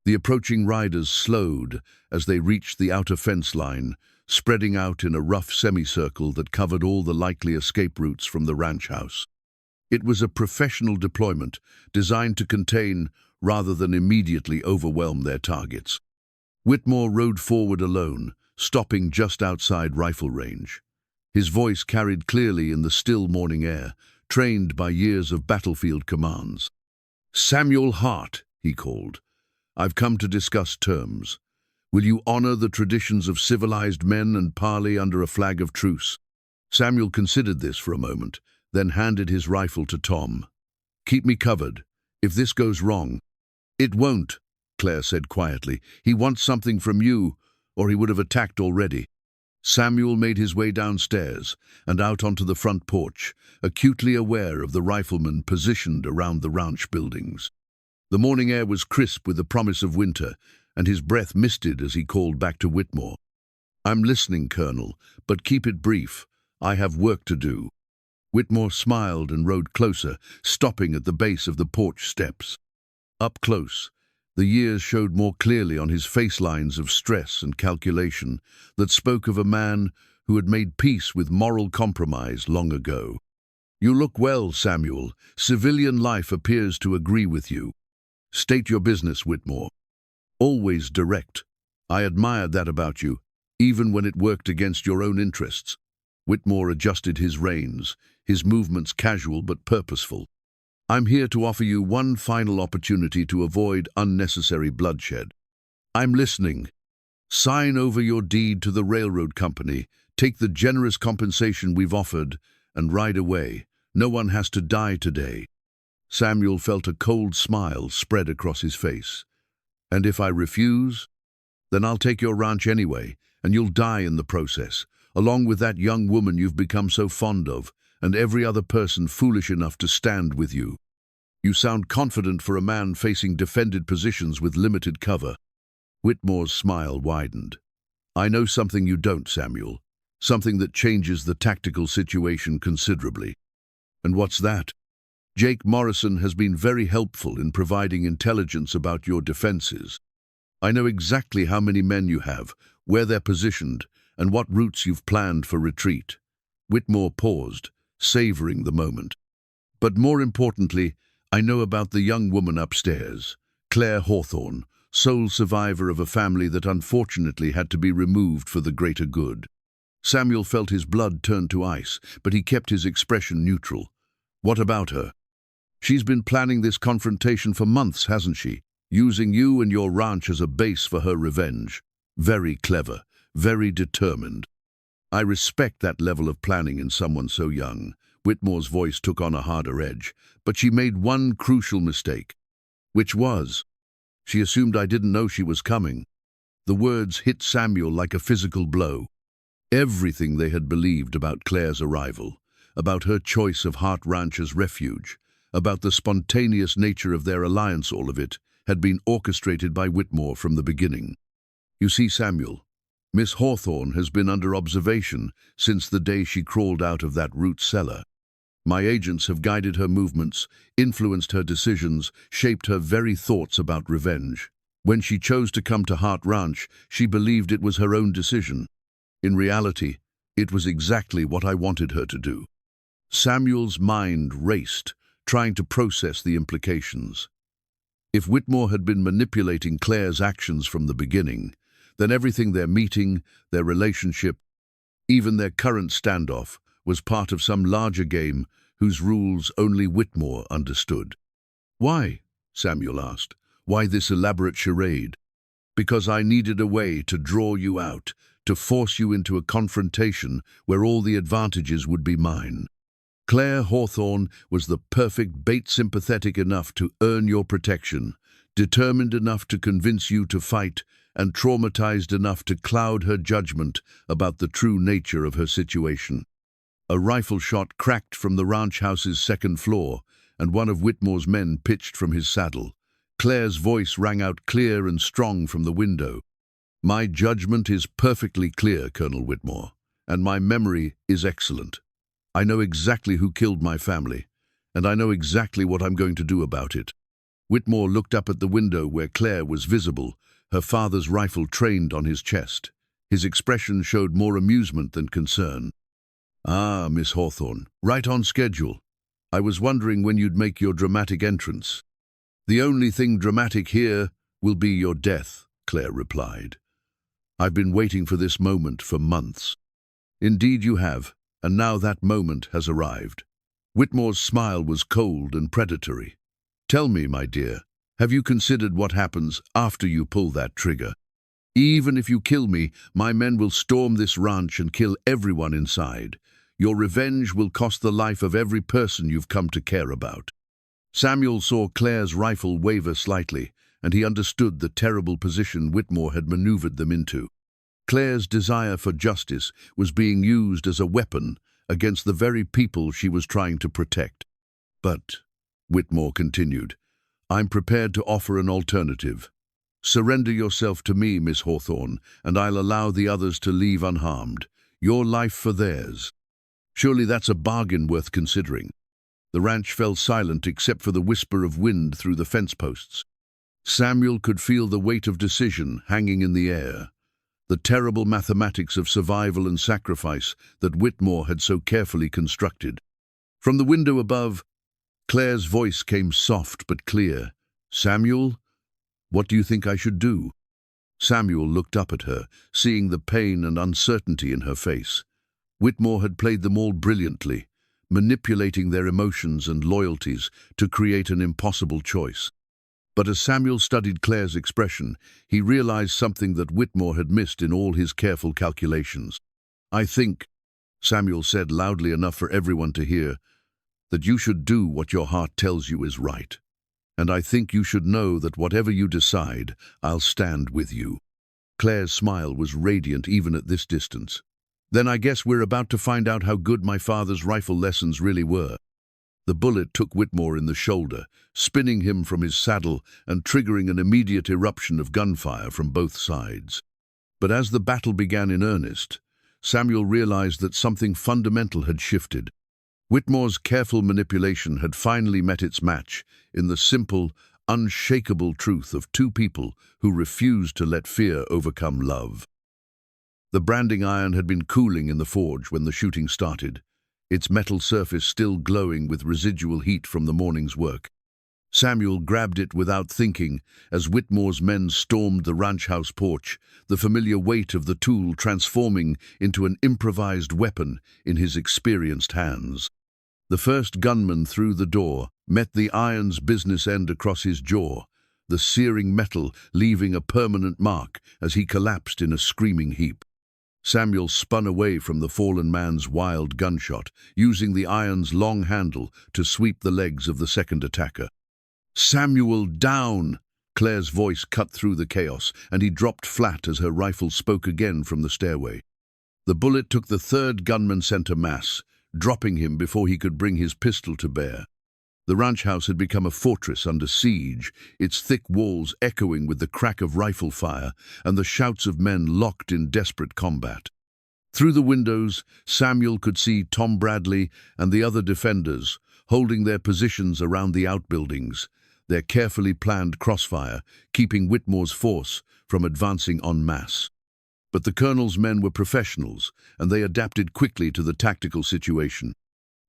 Speaker 1: The approaching riders slowed as they reached the outer fence line, spreading out in a rough semicircle that covered all the likely escape routes from the ranch house. It was a professional deployment designed to contain rather than immediately overwhelm their targets. Whitmore rode forward alone, stopping just outside rifle range. His voice carried clearly in the still morning air, trained by years of battlefield commands. "Samuel Hart," he called, "I've come to discuss terms. Will you honor the traditions of civilized men and parley under a flag of truce?" Samuel considered this for a moment, then handed his rifle to Tom. "Keep me covered. If this goes wrong—" "It won't," Clare said quietly. "He wants something from you, or he would have attacked already." Samuel made his way downstairs and out onto the front porch, acutely aware of the riflemen positioned around the ranch buildings. The morning air was crisp with the promise of winter, and his breath misted as he called back to Whitmore. "I'm listening, Colonel, but keep it brief. I have work to do." Whitmore smiled and rode closer, stopping at the base of the porch steps. Up close, the years showed more clearly on his face lines of stress and calculation that spoke of a man who had made peace with moral compromise long ago. "You look well, Samuel. Civilian life appears to agree with you." "State your business, Whitmore." "Always direct. I admired that about you, even when it worked against your own interests." Whitmore adjusted his reins, his movements casual but purposeful. "I'm here to offer you one final opportunity to avoid unnecessary bloodshed." "I'm listening." "Sign over your deed to the railroad company, take the generous compensation we've offered, and ride away. No one has to die today." Samuel felt a cold smile spread across his face. "And if I refuse? Then I'll take your ranch anyway, and you'll die in the process, along with that young woman you've become so fond of, and every other person foolish enough to stand with you." "You sound confident for a man facing defended positions with limited cover." Whitmore's smile widened. "I know something you don't, Samuel. Something that changes the tactical situation considerably." "And what's that?" "Jake Morrison has been very helpful in providing intelligence about your defenses. I know exactly how many men you have, where they're positioned, and what routes you've planned for retreat." Whitmore paused, savoring the moment. "But more importantly, I know about the young woman upstairs, Clare Hawthorne, sole survivor of a family that unfortunately had to be removed for the greater good." Samuel felt his blood turn to ice, but he kept his expression neutral. "What about her?" "She's been planning this confrontation for months, hasn't she? Using you and your ranch as a base for her revenge. Very clever, very determined." "I respect that level of planning in someone so young." Whitmore's voice took on a harder edge. "But she made one crucial mistake." "Which was?" "She assumed I didn't know she was coming." The words hit Samuel like a physical blow. Everything they had believed about Clare's arrival, about her choice of Hart Ranch as refuge, about the spontaneous nature of their alliance, all of it, had been orchestrated by Whitmore from the beginning. "You see, Samuel, Miss Hawthorne has been under observation since the day she crawled out of that root cellar. My agents have guided her movements, influenced her decisions, shaped her very thoughts about revenge. When she chose to come to Hart Ranch, she believed it was her own decision. In reality, it was exactly what I wanted her to do." Samuel's mind raced, trying to process the implications. If Whitmore had been manipulating Clare's actions from the beginning, then everything, their meeting, their relationship, even their current standoff, was part of some larger game whose rules only Whitmore understood. "Why?" Samuel asked. "Why this elaborate charade?" "Because I needed a way to draw you out, to force you into a confrontation where all the advantages would be mine. Clare Hawthorne was the perfect bait, sympathetic enough to earn your protection, determined enough to convince you to fight, and traumatized enough to cloud her judgment about the true nature of her situation." A rifle shot cracked from the ranch house's second floor, and one of Whitmore's men pitched from his saddle. Clare's voice rang out clear and strong from the window. "My judgment is perfectly clear, Colonel Whitmore, and my memory is excellent. I know exactly who killed my family, and I know exactly what I'm going to do about it." Whitmore looked up at the window where Clare was visible, her father's rifle trained on his chest. His expression showed more amusement than concern. "Ah, Miss Hawthorne, right on schedule. I was wondering when you'd make your dramatic entrance." "The only thing dramatic here will be your death," Clare replied. "I've been waiting for this moment for months." "Indeed you have, and now that moment has arrived." Whitmore's smile was cold and predatory. "Tell me, my dear, have you considered what happens after you pull that trigger? Even if you kill me, my men will storm this ranch and kill everyone inside. Your revenge will cost the life of every person you've come to care about." Samuel saw Clare's rifle waver slightly, and he understood the terrible position Whitmore had maneuvered them into. Clare's desire for justice was being used as a weapon against the very people she was trying to protect. "But," Whitmore continued, "I'm prepared to offer an alternative. Surrender yourself to me, Miss Hawthorne, and I'll allow the others to leave unharmed. Your life for theirs. Surely that's a bargain worth considering." The ranch fell silent except for the whisper of wind through the fence posts. Samuel could feel the weight of decision hanging in the air, the terrible mathematics of survival and sacrifice that Whitmore had so carefully constructed. From the window above, Clare's voice came soft but clear. "Samuel, what do you think I should do?" Samuel looked up at her, seeing the pain and uncertainty in her face. Whitmore had played them all brilliantly, manipulating their emotions and loyalties to create an impossible choice. But as Samuel studied Clare's expression, he realized something that Whitmore had missed in all his careful calculations. "I think," Samuel said loudly enough for everyone to hear, "that you should do what your heart tells you is right. And I think you should know that whatever you decide, I'll stand with you." Clare's smile was radiant even at this distance. "Then I guess we're about to find out how good my father's rifle lessons really were." The bullet took Whitmore in the shoulder, spinning him from his saddle and triggering an immediate eruption of gunfire from both sides. But as the battle began in earnest, Samuel realized that something fundamental had shifted. Whitmore's careful manipulation had finally met its match in the simple, unshakable truth of two people who refused to let fear overcome love. The branding iron had been cooling in the forge when the shooting started, its metal surface still glowing with residual heat from the morning's work. Samuel grabbed it without thinking as Whitmore's men stormed the ranch house porch, the familiar weight of the tool transforming into an improvised weapon in his experienced hands. The first gunman through the door met the iron's business end across his jaw, the searing metal leaving a permanent mark as he collapsed in a screaming heap. Samuel spun away from the fallen man's wild gunshot, using the iron's long handle to sweep the legs of the second attacker. "Samuel, down!" Clare's voice cut through the chaos, and he dropped flat as her rifle spoke again from the stairway. The bullet took the third gunman center mass, dropping him before he could bring his pistol to bear. The ranch house had become a fortress under siege, its thick walls echoing with the crack of rifle fire and the shouts of men locked in desperate combat. Through the windows, Samuel could see Tom Bradley and the other defenders holding their positions around the outbuildings, their carefully planned crossfire keeping Whitmore's force from advancing en masse. But the colonel's men were professionals, and they adapted quickly to the tactical situation.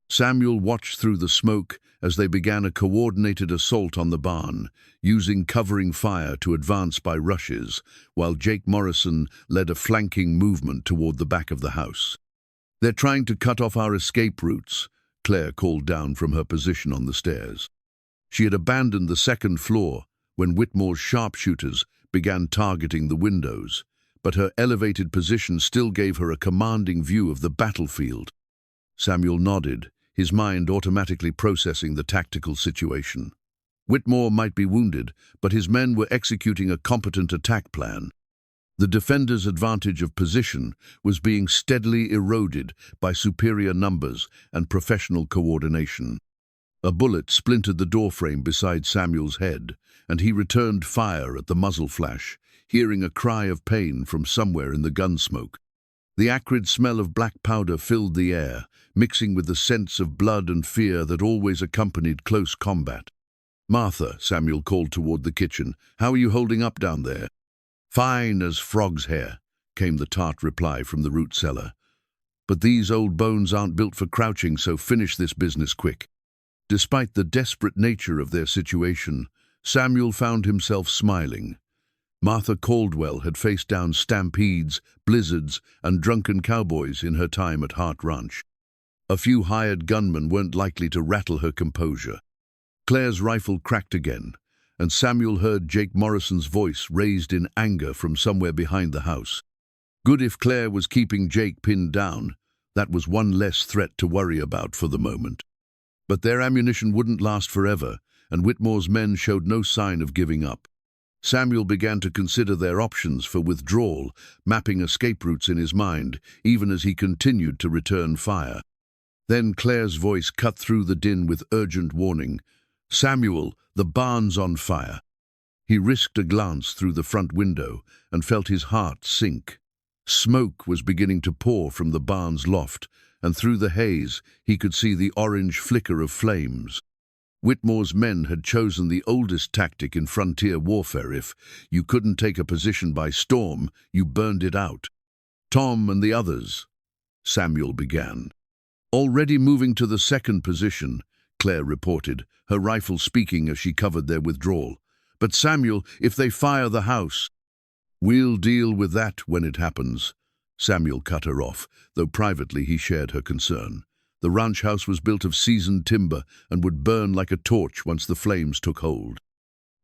Speaker 1: Samuel watched through the smoke as they began a coordinated assault on the barn, using covering fire to advance by rushes, while Jake Morrison led a flanking movement toward the back of the house. "They're trying to cut off our escape routes," Clare called down from her position on the stairs. She had abandoned the second floor when Whitmore's sharpshooters began targeting the windows, but her elevated position still gave her a commanding view of the battlefield. Samuel nodded, his mind automatically processing the tactical situation. Whitmore might be wounded, but his men were executing a competent attack plan. The defenders' advantage of position was being steadily eroded by superior numbers and professional coordination. A bullet splintered the doorframe beside Samuel's head, and he returned fire at the muzzle flash, hearing a cry of pain from somewhere in the gun smoke. The acrid smell of black powder filled the air, mixing with the sense of blood and fear that always accompanied close combat. "Martha," Samuel called toward the kitchen, "how are you holding up down there?" "Fine as frog's hair," came the tart reply from the root cellar. "But these old bones aren't built for crouching, so finish this business quick." Despite the desperate nature of their situation, Samuel found himself smiling. Martha Caldwell had faced down stampedes, blizzards, and drunken cowboys in her time at Hart Ranch. A few hired gunmen weren't likely to rattle her composure. Clare's rifle cracked again, and Samuel heard Jake Morrison's voice raised in anger from somewhere behind the house. Good if Clare was keeping Jake pinned down. That was one less threat to worry about for the moment. But their ammunition wouldn't last forever, and Whitmore's men showed no sign of giving up. Samuel began to consider their options for withdrawal, mapping escape routes in his mind, even as he continued to return fire. Then Clare's voice cut through the din with urgent warning. "Samuel, the barn's on fire." He risked a glance through the front window and felt his heart sink. Smoke was beginning to pour from the barn's loft, and through the haze he could see the orange flicker of flames. Whitmore's men had chosen the oldest tactic in frontier warfare. If you couldn't take a position by storm, you burned it out. "Tom and the others," Samuel began. "Already moving to the second position," Clare reported, her rifle speaking as she covered their withdrawal. "But Samuel, if they fire the house—" "We'll deal with that when it happens," Samuel cut her off, though privately he shared her concern. The ranch house was built of seasoned timber and would burn like a torch once the flames took hold.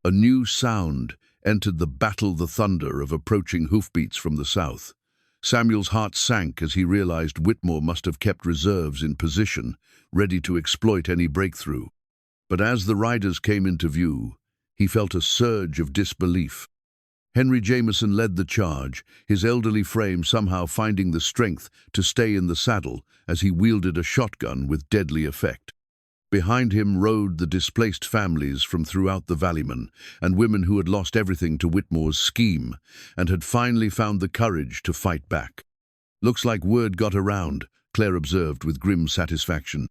Speaker 1: A new sound entered the thunder of approaching hoofbeats from the south. Samuel's heart sank as he realized Whitmore must have kept reserves in position, ready to exploit any breakthrough. But as the riders came into view, he felt a surge of disbelief. Henry Jameson led the charge, his elderly frame somehow finding the strength to stay in the saddle as he wielded a shotgun with deadly effect. Behind him rode the displaced families from throughout the valleyman, and women who had lost everything to Whitmore's scheme and had finally found the courage to fight back. "Looks like word got around," Clare observed with grim satisfaction.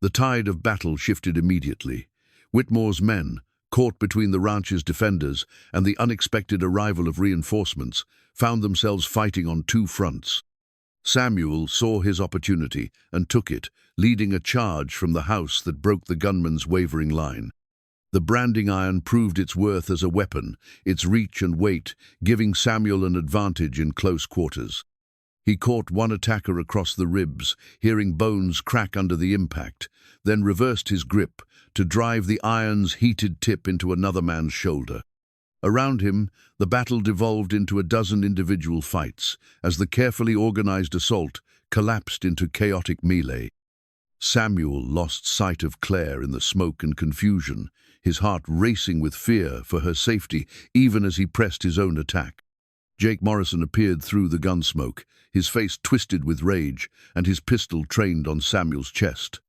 Speaker 1: The tide of battle shifted immediately. Whitmore's men, caught between the ranch's defenders and the unexpected arrival of reinforcements, found themselves fighting on two fronts. Samuel saw his opportunity and took it, leading a charge from the house that broke the gunman's wavering line. The branding iron proved its worth as a weapon, its reach and weight giving Samuel an advantage in close quarters. He caught one attacker across the ribs, hearing bones crack under the impact, then reversed his grip to drive the iron's heated tip into another man's shoulder. Around him, the battle devolved into a dozen individual fights, as the carefully organized assault collapsed into chaotic melee. Samuel lost sight of Clare in the smoke and confusion, his heart racing with fear for her safety even as he pressed his own attack. Jake Morrison appeared through the gun smoke, his face twisted with rage and his pistol trained on Samuel's chest.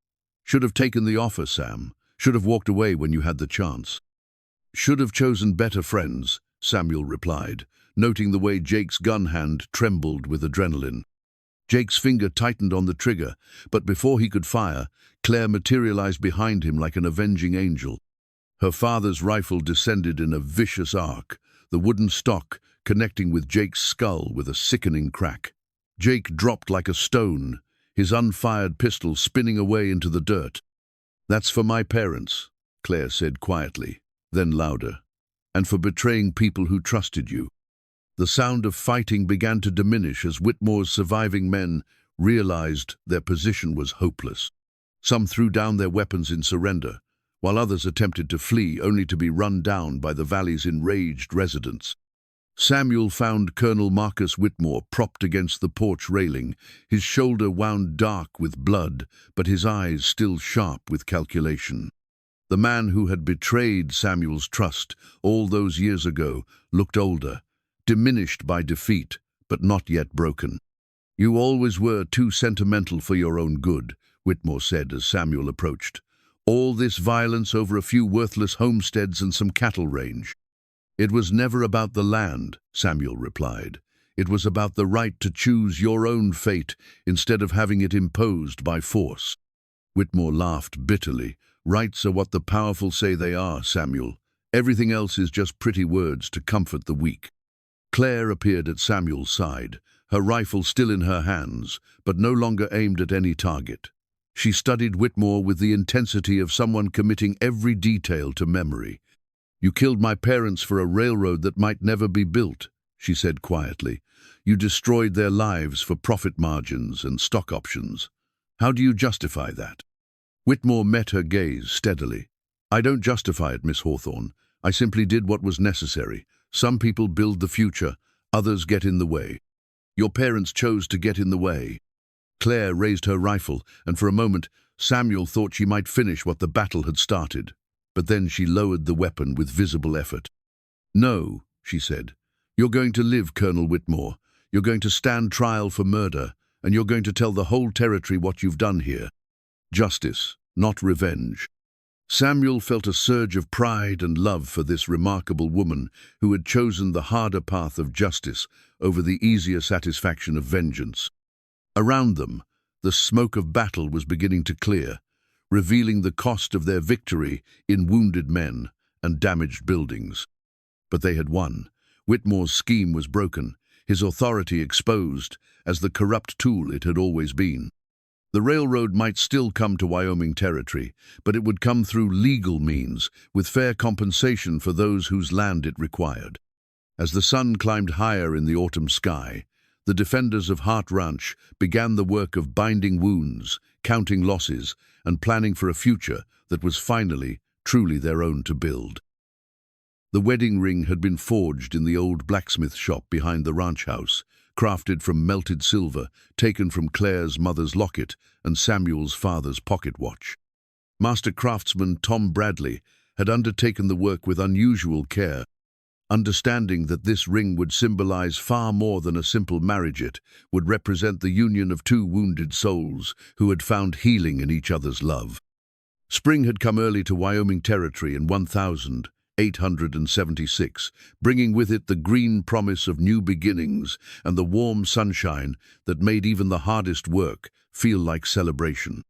Speaker 1: "Should have taken the offer, Sam. Should have walked away when you had the chance." "Should have chosen better friends," Samuel replied, noting the way Jake's gun hand trembled with adrenaline. Jake's finger tightened on the trigger, but before he could fire, Clare materialized behind him like an avenging angel. Her father's rifle descended in a vicious arc, the wooden stock connecting with Jake's skull with a sickening crack. Jake dropped like a stone, his unfired pistol spinning away into the dirt. "That's for my parents," Clare said quietly, then louder, "and for betraying people who trusted you." The sound of fighting began to diminish as Whitmore's surviving men realized their position was hopeless. Some threw down their weapons in surrender, while others attempted to flee only to be run down by the valley's enraged residents. Samuel found Colonel Marcus Whitmore propped against the porch railing, his shoulder wound dark with blood, but his eyes still sharp with calculation. The man who had betrayed Samuel's trust all those years ago looked older, diminished by defeat, but not yet broken. "You always were too sentimental for your own good," Whitmore said as Samuel approached. "All this violence over a few worthless homesteads and some cattle range." "It was never about the land," Samuel replied. "It was about the right to choose your own fate instead of having it imposed by force." Whitmore laughed bitterly. "Rights are what the powerful say they are, Samuel. Everything else is just pretty words to comfort the weak." Clare appeared at Samuel's side, her rifle still in her hands, but no longer aimed at any target. She studied Whitmore with the intensity of someone committing every detail to memory. "You killed my parents for a railroad that might never be built," she said quietly. "You destroyed their lives for profit margins and stock options. How do you justify that?" Whitmore met her gaze steadily. "I don't justify it, Miss Hawthorne. I simply did what was necessary. Some people build the future, others get in the way. Your parents chose to get in the way." Clare raised her rifle, and for a moment Samuel thought she might finish what the battle had started. But then she lowered the weapon with visible effort. "No," she said. "You're going to live, Colonel Whitmore. You're going to stand trial for murder, and you're going to tell the whole territory what you've done here. Justice, not revenge." Samuel felt a surge of pride and love for this remarkable woman who had chosen the harder path of justice over the easier satisfaction of vengeance. Around them, the smoke of battle was beginning to clear, revealing the cost of their victory in wounded men and damaged buildings. But they had won. Whitmore's scheme was broken, his authority exposed as the corrupt tool it had always been. The railroad might still come to Wyoming Territory, but it would come through legal means, with fair compensation for those whose land it required. As the sun climbed higher in the autumn sky, the defenders of Hart Ranch began the work of binding wounds, counting losses, and planning for a future that was finally, truly their own to build. The wedding ring had been forged in the old blacksmith shop behind the ranch house, crafted from melted silver, taken from Clare's mother's locket and Samuel's father's pocket watch. Master craftsman Tom Bradley had undertaken the work with unusual care, understanding that this ring would symbolize far more than a simple marriage. It would represent the union of two wounded souls who had found healing in each other's love. Spring had come early to Wyoming Territory in 1876, bringing with it the green promise of new beginnings and the warm sunshine that made even the hardest work feel like celebration.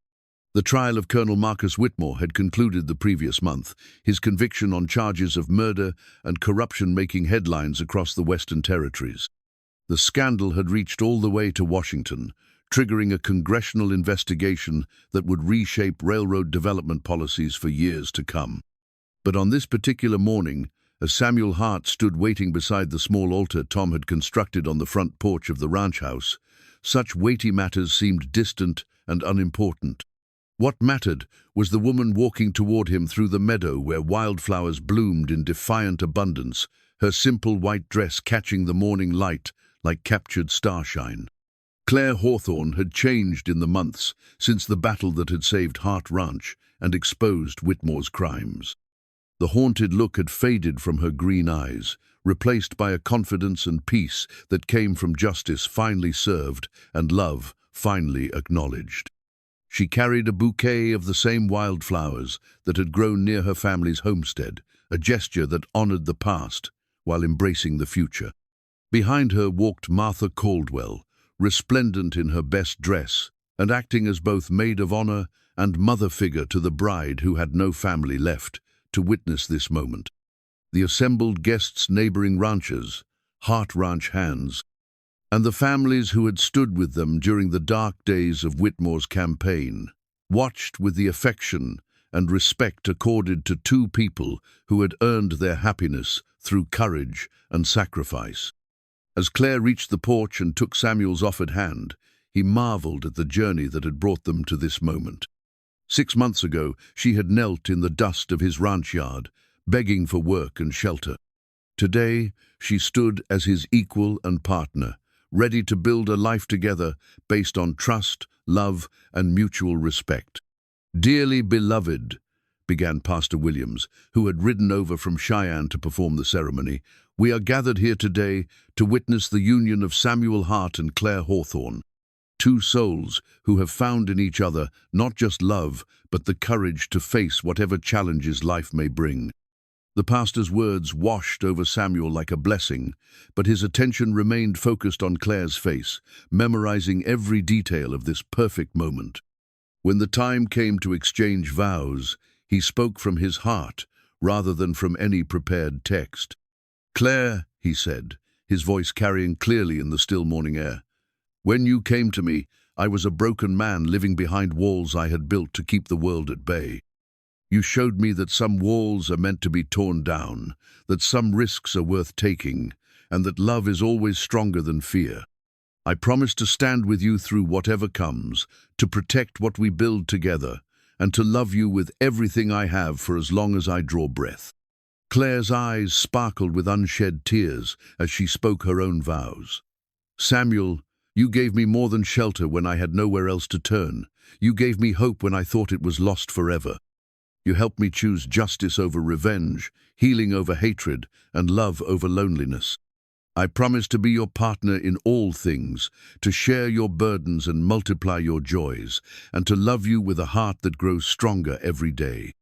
Speaker 1: The trial of Colonel Marcus Whitmore had concluded the previous month, his conviction on charges of murder and corruption making headlines across the Western Territories. The scandal had reached all the way to Washington, triggering a congressional investigation that would reshape railroad development policies for years to come. But on this particular morning, as Samuel Hart stood waiting beside the small altar Tom had constructed on the front porch of the ranch house, such weighty matters seemed distant and unimportant. What mattered was the woman walking toward him through the meadow where wildflowers bloomed in defiant abundance, her simple white dress catching the morning light like captured starshine. Clare Hawthorne had changed in the months since the battle that had saved Hart Ranch and exposed Whitmore's crimes. The haunted look had faded from her green eyes, replaced by a confidence and peace that came from justice finally served and love finally acknowledged. She carried a bouquet of the same wildflowers that had grown near her family's homestead, a gesture that honored the past while embracing the future. Behind her walked Martha Caldwell, resplendent in her best dress and acting as both maid of honor and mother figure to the bride who had no family left to witness this moment. The assembled guests' neighboring ranchers, Hart Ranch hands, and the families who had stood with them during the dark days of Whitmore's campaign, watched with the affection and respect accorded to two people who had earned their happiness through courage and sacrifice. As Clare reached the porch and took Samuel's offered hand, he marveled at the journey that had brought them to this moment. 6 months ago, she had knelt in the dust of his ranch yard, begging for work and shelter. Today, she stood as his equal and partner, ready to build a life together based on trust, love, and mutual respect. "Dearly beloved," began Pastor Williams, who had ridden over from Cheyenne to perform the ceremony, "we are gathered here today to witness the union of Samuel Hart and Clare Hawthorne, two souls who have found in each other not just love, but the courage to face whatever challenges life may bring." The pastor's words washed over Samuel like a blessing, but his attention remained focused on Clare's face, memorizing every detail of this perfect moment. When the time came to exchange vows, he spoke from his heart rather than from any prepared text. "Clare," he said, his voice carrying clearly in the still morning air, "when you came to me, I was a broken man living behind walls I had built to keep the world at bay. You showed me that some walls are meant to be torn down, that some risks are worth taking, and that love is always stronger than fear. I promise to stand with you through whatever comes, to protect what we build together, and to love you with everything I have for as long as I draw breath." Clare's eyes sparkled with unshed tears as she spoke her own vows. "Samuel, you gave me more than shelter when I had nowhere else to turn. You gave me hope when I thought it was lost forever. You helped me choose justice over revenge, healing over hatred, and love over loneliness. I promise to be your partner in all things, to share your burdens and multiply your joys, and to love you with a heart that grows stronger every day."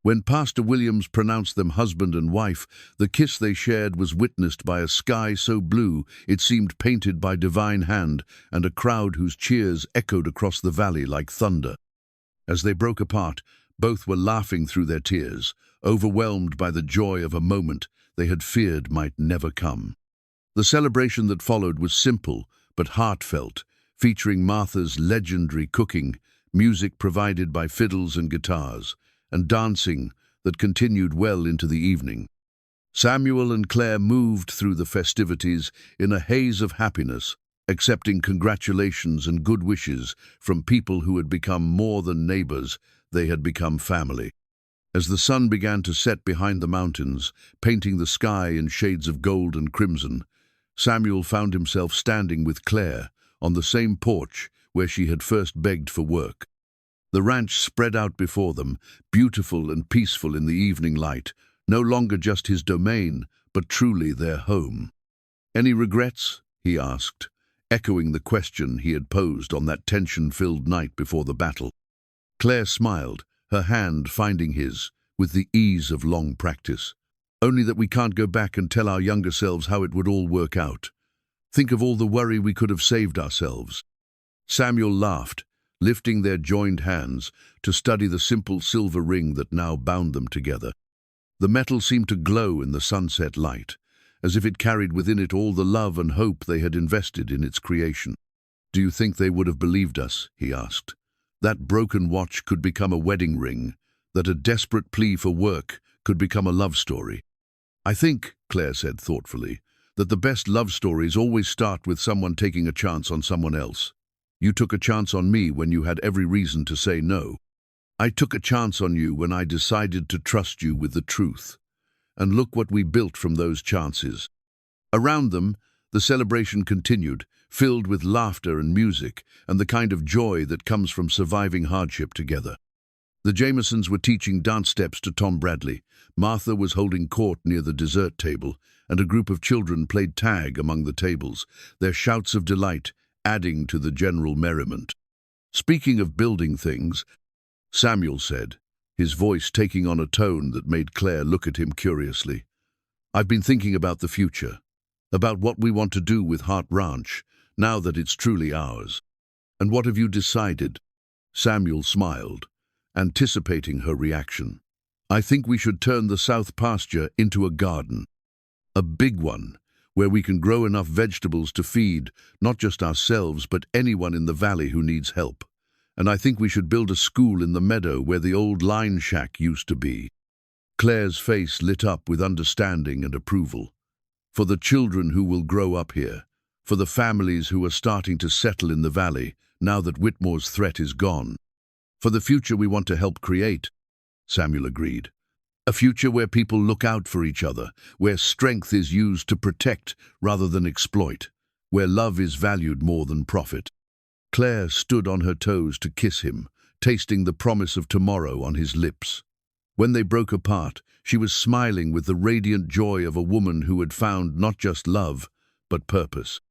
Speaker 1: When Pastor Williams pronounced them husband and wife, the kiss they shared was witnessed by a sky so blue it seemed painted by divine hand, and a crowd whose cheers echoed across the valley like thunder. As they broke apart, both were laughing through their tears, overwhelmed by the joy of a moment they had feared might never come. The celebration that followed was simple but heartfelt, featuring Martha's legendary cooking, music provided by fiddles and guitars, and dancing that continued well into the evening. Samuel and Clare moved through the festivities in a haze of happiness, accepting congratulations and good wishes from people who had become more than neighbors, they had become family. As the sun began to set behind the mountains, painting the sky in shades of gold and crimson, Samuel found himself standing with Clare on the same porch where she had first begged for work. The ranch spread out before them, beautiful and peaceful in the evening light, no longer just his domain, but truly their home. "Any regrets?" he asked, echoing the question he had posed on that tension-filled night before the battle. Clare smiled, her hand finding his, with the ease of long practice. "Only that we can't go back and tell our younger selves how it would all work out. Think of all the worry we could have saved ourselves." Samuel laughed, lifting their joined hands to study the simple silver ring that now bound them together. The metal seemed to glow in the sunset light, as if it carried within it all the love and hope they had invested in its creation. "Do you think they would have believed us?" he asked. "That broken watch could become a wedding ring, that a desperate plea for work could become a love story." "I think," Clare said thoughtfully, "that the best love stories always start with someone taking a chance on someone else. You took a chance on me when you had every reason to say no. I took a chance on you when I decided to trust you with the truth. And look what we built from those chances." Around them, the celebration continued, filled with laughter and music and the kind of joy that comes from surviving hardship together. The Jamesons were teaching dance steps to Tom Bradley, Martha was holding court near the dessert table, and a group of children played tag among the tables, their shouts of delight adding to the general merriment. "Speaking of building things," Samuel said, his voice taking on a tone that made Clare look at him curiously, "I've been thinking about the future, about what we want to do with Hart Ranch, now that it's truly ours." "And what have you decided?" Samuel smiled, anticipating her reaction. "I think we should turn the south pasture into a garden. A big one, where we can grow enough vegetables to feed not just ourselves but anyone in the valley who needs help. And I think we should build a school in the meadow where the old line shack used to be." Clare's face lit up with understanding and approval. "For the children who will grow up here, for the families who are starting to settle in the valley now that Whitmore's threat is gone. For the future we want to help create," Samuel agreed. "A future where people look out for each other, where strength is used to protect rather than exploit, where love is valued more than profit." Clare stood on her toes to kiss him, tasting the promise of tomorrow on his lips. When they broke apart, she was smiling with the radiant joy of a woman who had found not just love, but purpose.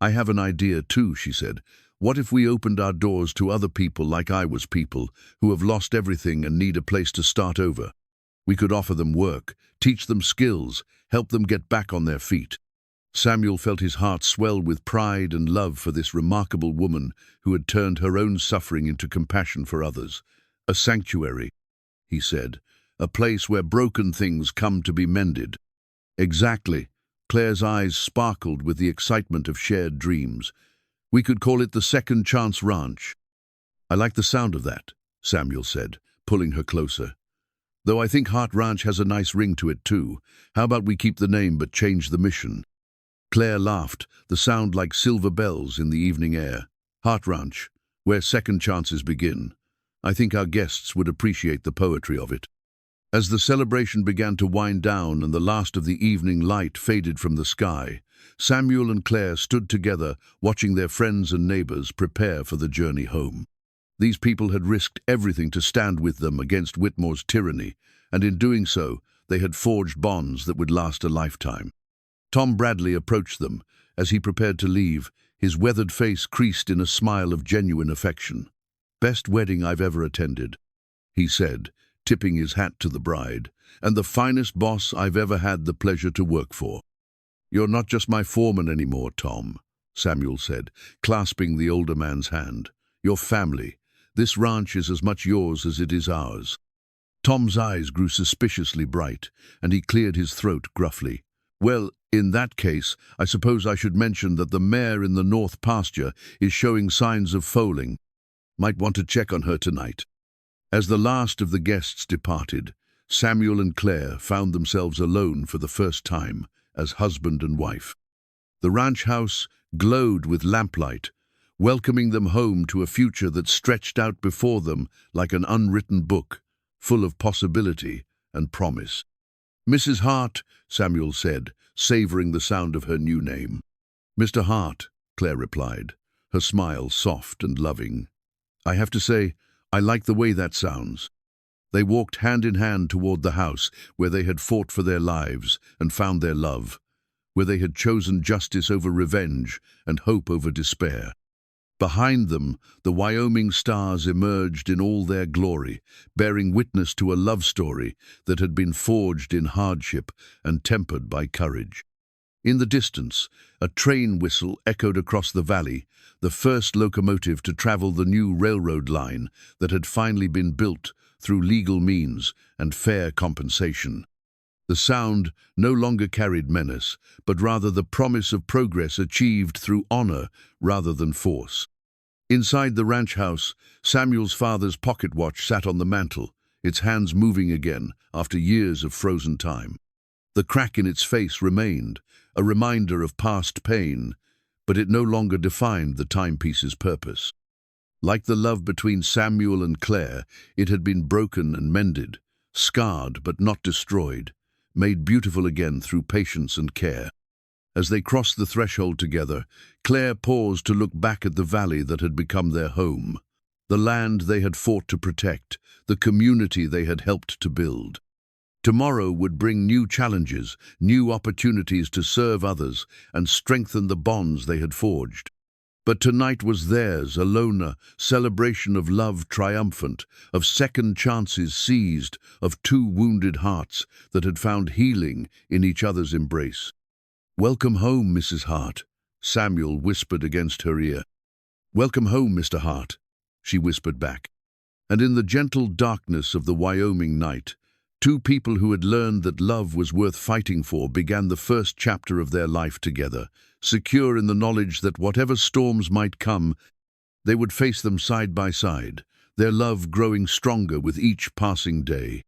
Speaker 1: "I have an idea too," she said. "What if we opened our doors to other people like I was people, who have lost everything and need a place to start over? We could offer them work, teach them skills, help them get back on their feet." Samuel felt his heart swell with pride and love for this remarkable woman who had turned her own suffering into compassion for others. "A sanctuary," he said, "a place where broken things come to be mended." "Exactly." Clare's eyes sparkled with the excitement of shared dreams. "We could call it the Second Chance Ranch." "I like the sound of that," Samuel said, pulling her closer. "Though I think Hart Ranch has a nice ring to it too. How about we keep the name but change the mission?" Clare laughed, the sound like silver bells in the evening air. "Hart Ranch, where second chances begin. I think our guests would appreciate the poetry of it." As the celebration began to wind down and the last of the evening light faded from the sky, Samuel and Clare stood together, watching their friends and neighbors prepare for the journey home. These people had risked everything to stand with them against Whitmore's tyranny, and in doing so, they had forged bonds that would last a lifetime. Tom Bradley approached them. As he prepared to leave, his weathered face creased in a smile of genuine affection. "Best wedding I've ever attended," he said, tipping his hat to the bride, "and the finest boss I've ever had the pleasure to work for." "You're not just my foreman anymore, Tom," Samuel said, clasping the older man's hand. "You're family. This ranch is as much yours as it is ours." Tom's eyes grew suspiciously bright, and he cleared his throat gruffly. "Well, in that case, I suppose I should mention that the mare in the north pasture is showing signs of foaling. Might want to check on her tonight." As the last of the guests departed, Samuel and Clare found themselves alone for the first time as husband and wife. The ranch house glowed with lamplight, welcoming them home to a future that stretched out before them like an unwritten book, full of possibility and promise. "Mrs. Hart," Samuel said, savoring the sound of her new name. "Mr. Hart," Clare replied, her smile soft and loving. "I have to say, I like the way that sounds." They walked hand in hand toward the house where they had fought for their lives and found their love, where they had chosen justice over revenge and hope over despair. Behind them, the Wyoming stars emerged in all their glory, bearing witness to a love story that had been forged in hardship and tempered by courage. In the distance, a train whistle echoed across the valley, the first locomotive to travel the new railroad line that had finally been built through legal means and fair compensation. The sound no longer carried menace, but rather the promise of progress achieved through honor rather than force. Inside the ranch house, Samuel's father's pocket watch sat on the mantel, its hands moving again after years of frozen time. The crack in its face remained, a reminder of past pain, but it no longer defined the timepiece's purpose. Like the love between Samuel and Clare, it had been broken and mended, scarred but not destroyed, made beautiful again through patience and care. As they crossed the threshold together, Clare paused to look back at the valley that had become their home, the land they had fought to protect, the community they had helped to build. Tomorrow would bring new challenges, new opportunities to serve others and strengthen the bonds they had forged. But tonight was theirs, alone, a celebration of love triumphant, of second chances seized, of two wounded hearts that had found healing in each other's embrace. "Welcome home, Mrs. Hart," Samuel whispered against her ear. "Welcome home, Mr. Hart," she whispered back. And in the gentle darkness of the Wyoming night, two people who had learned that love was worth fighting for began the first chapter of their life together, secure in the knowledge that whatever storms might come, they would face them side by side, their love growing stronger with each passing day.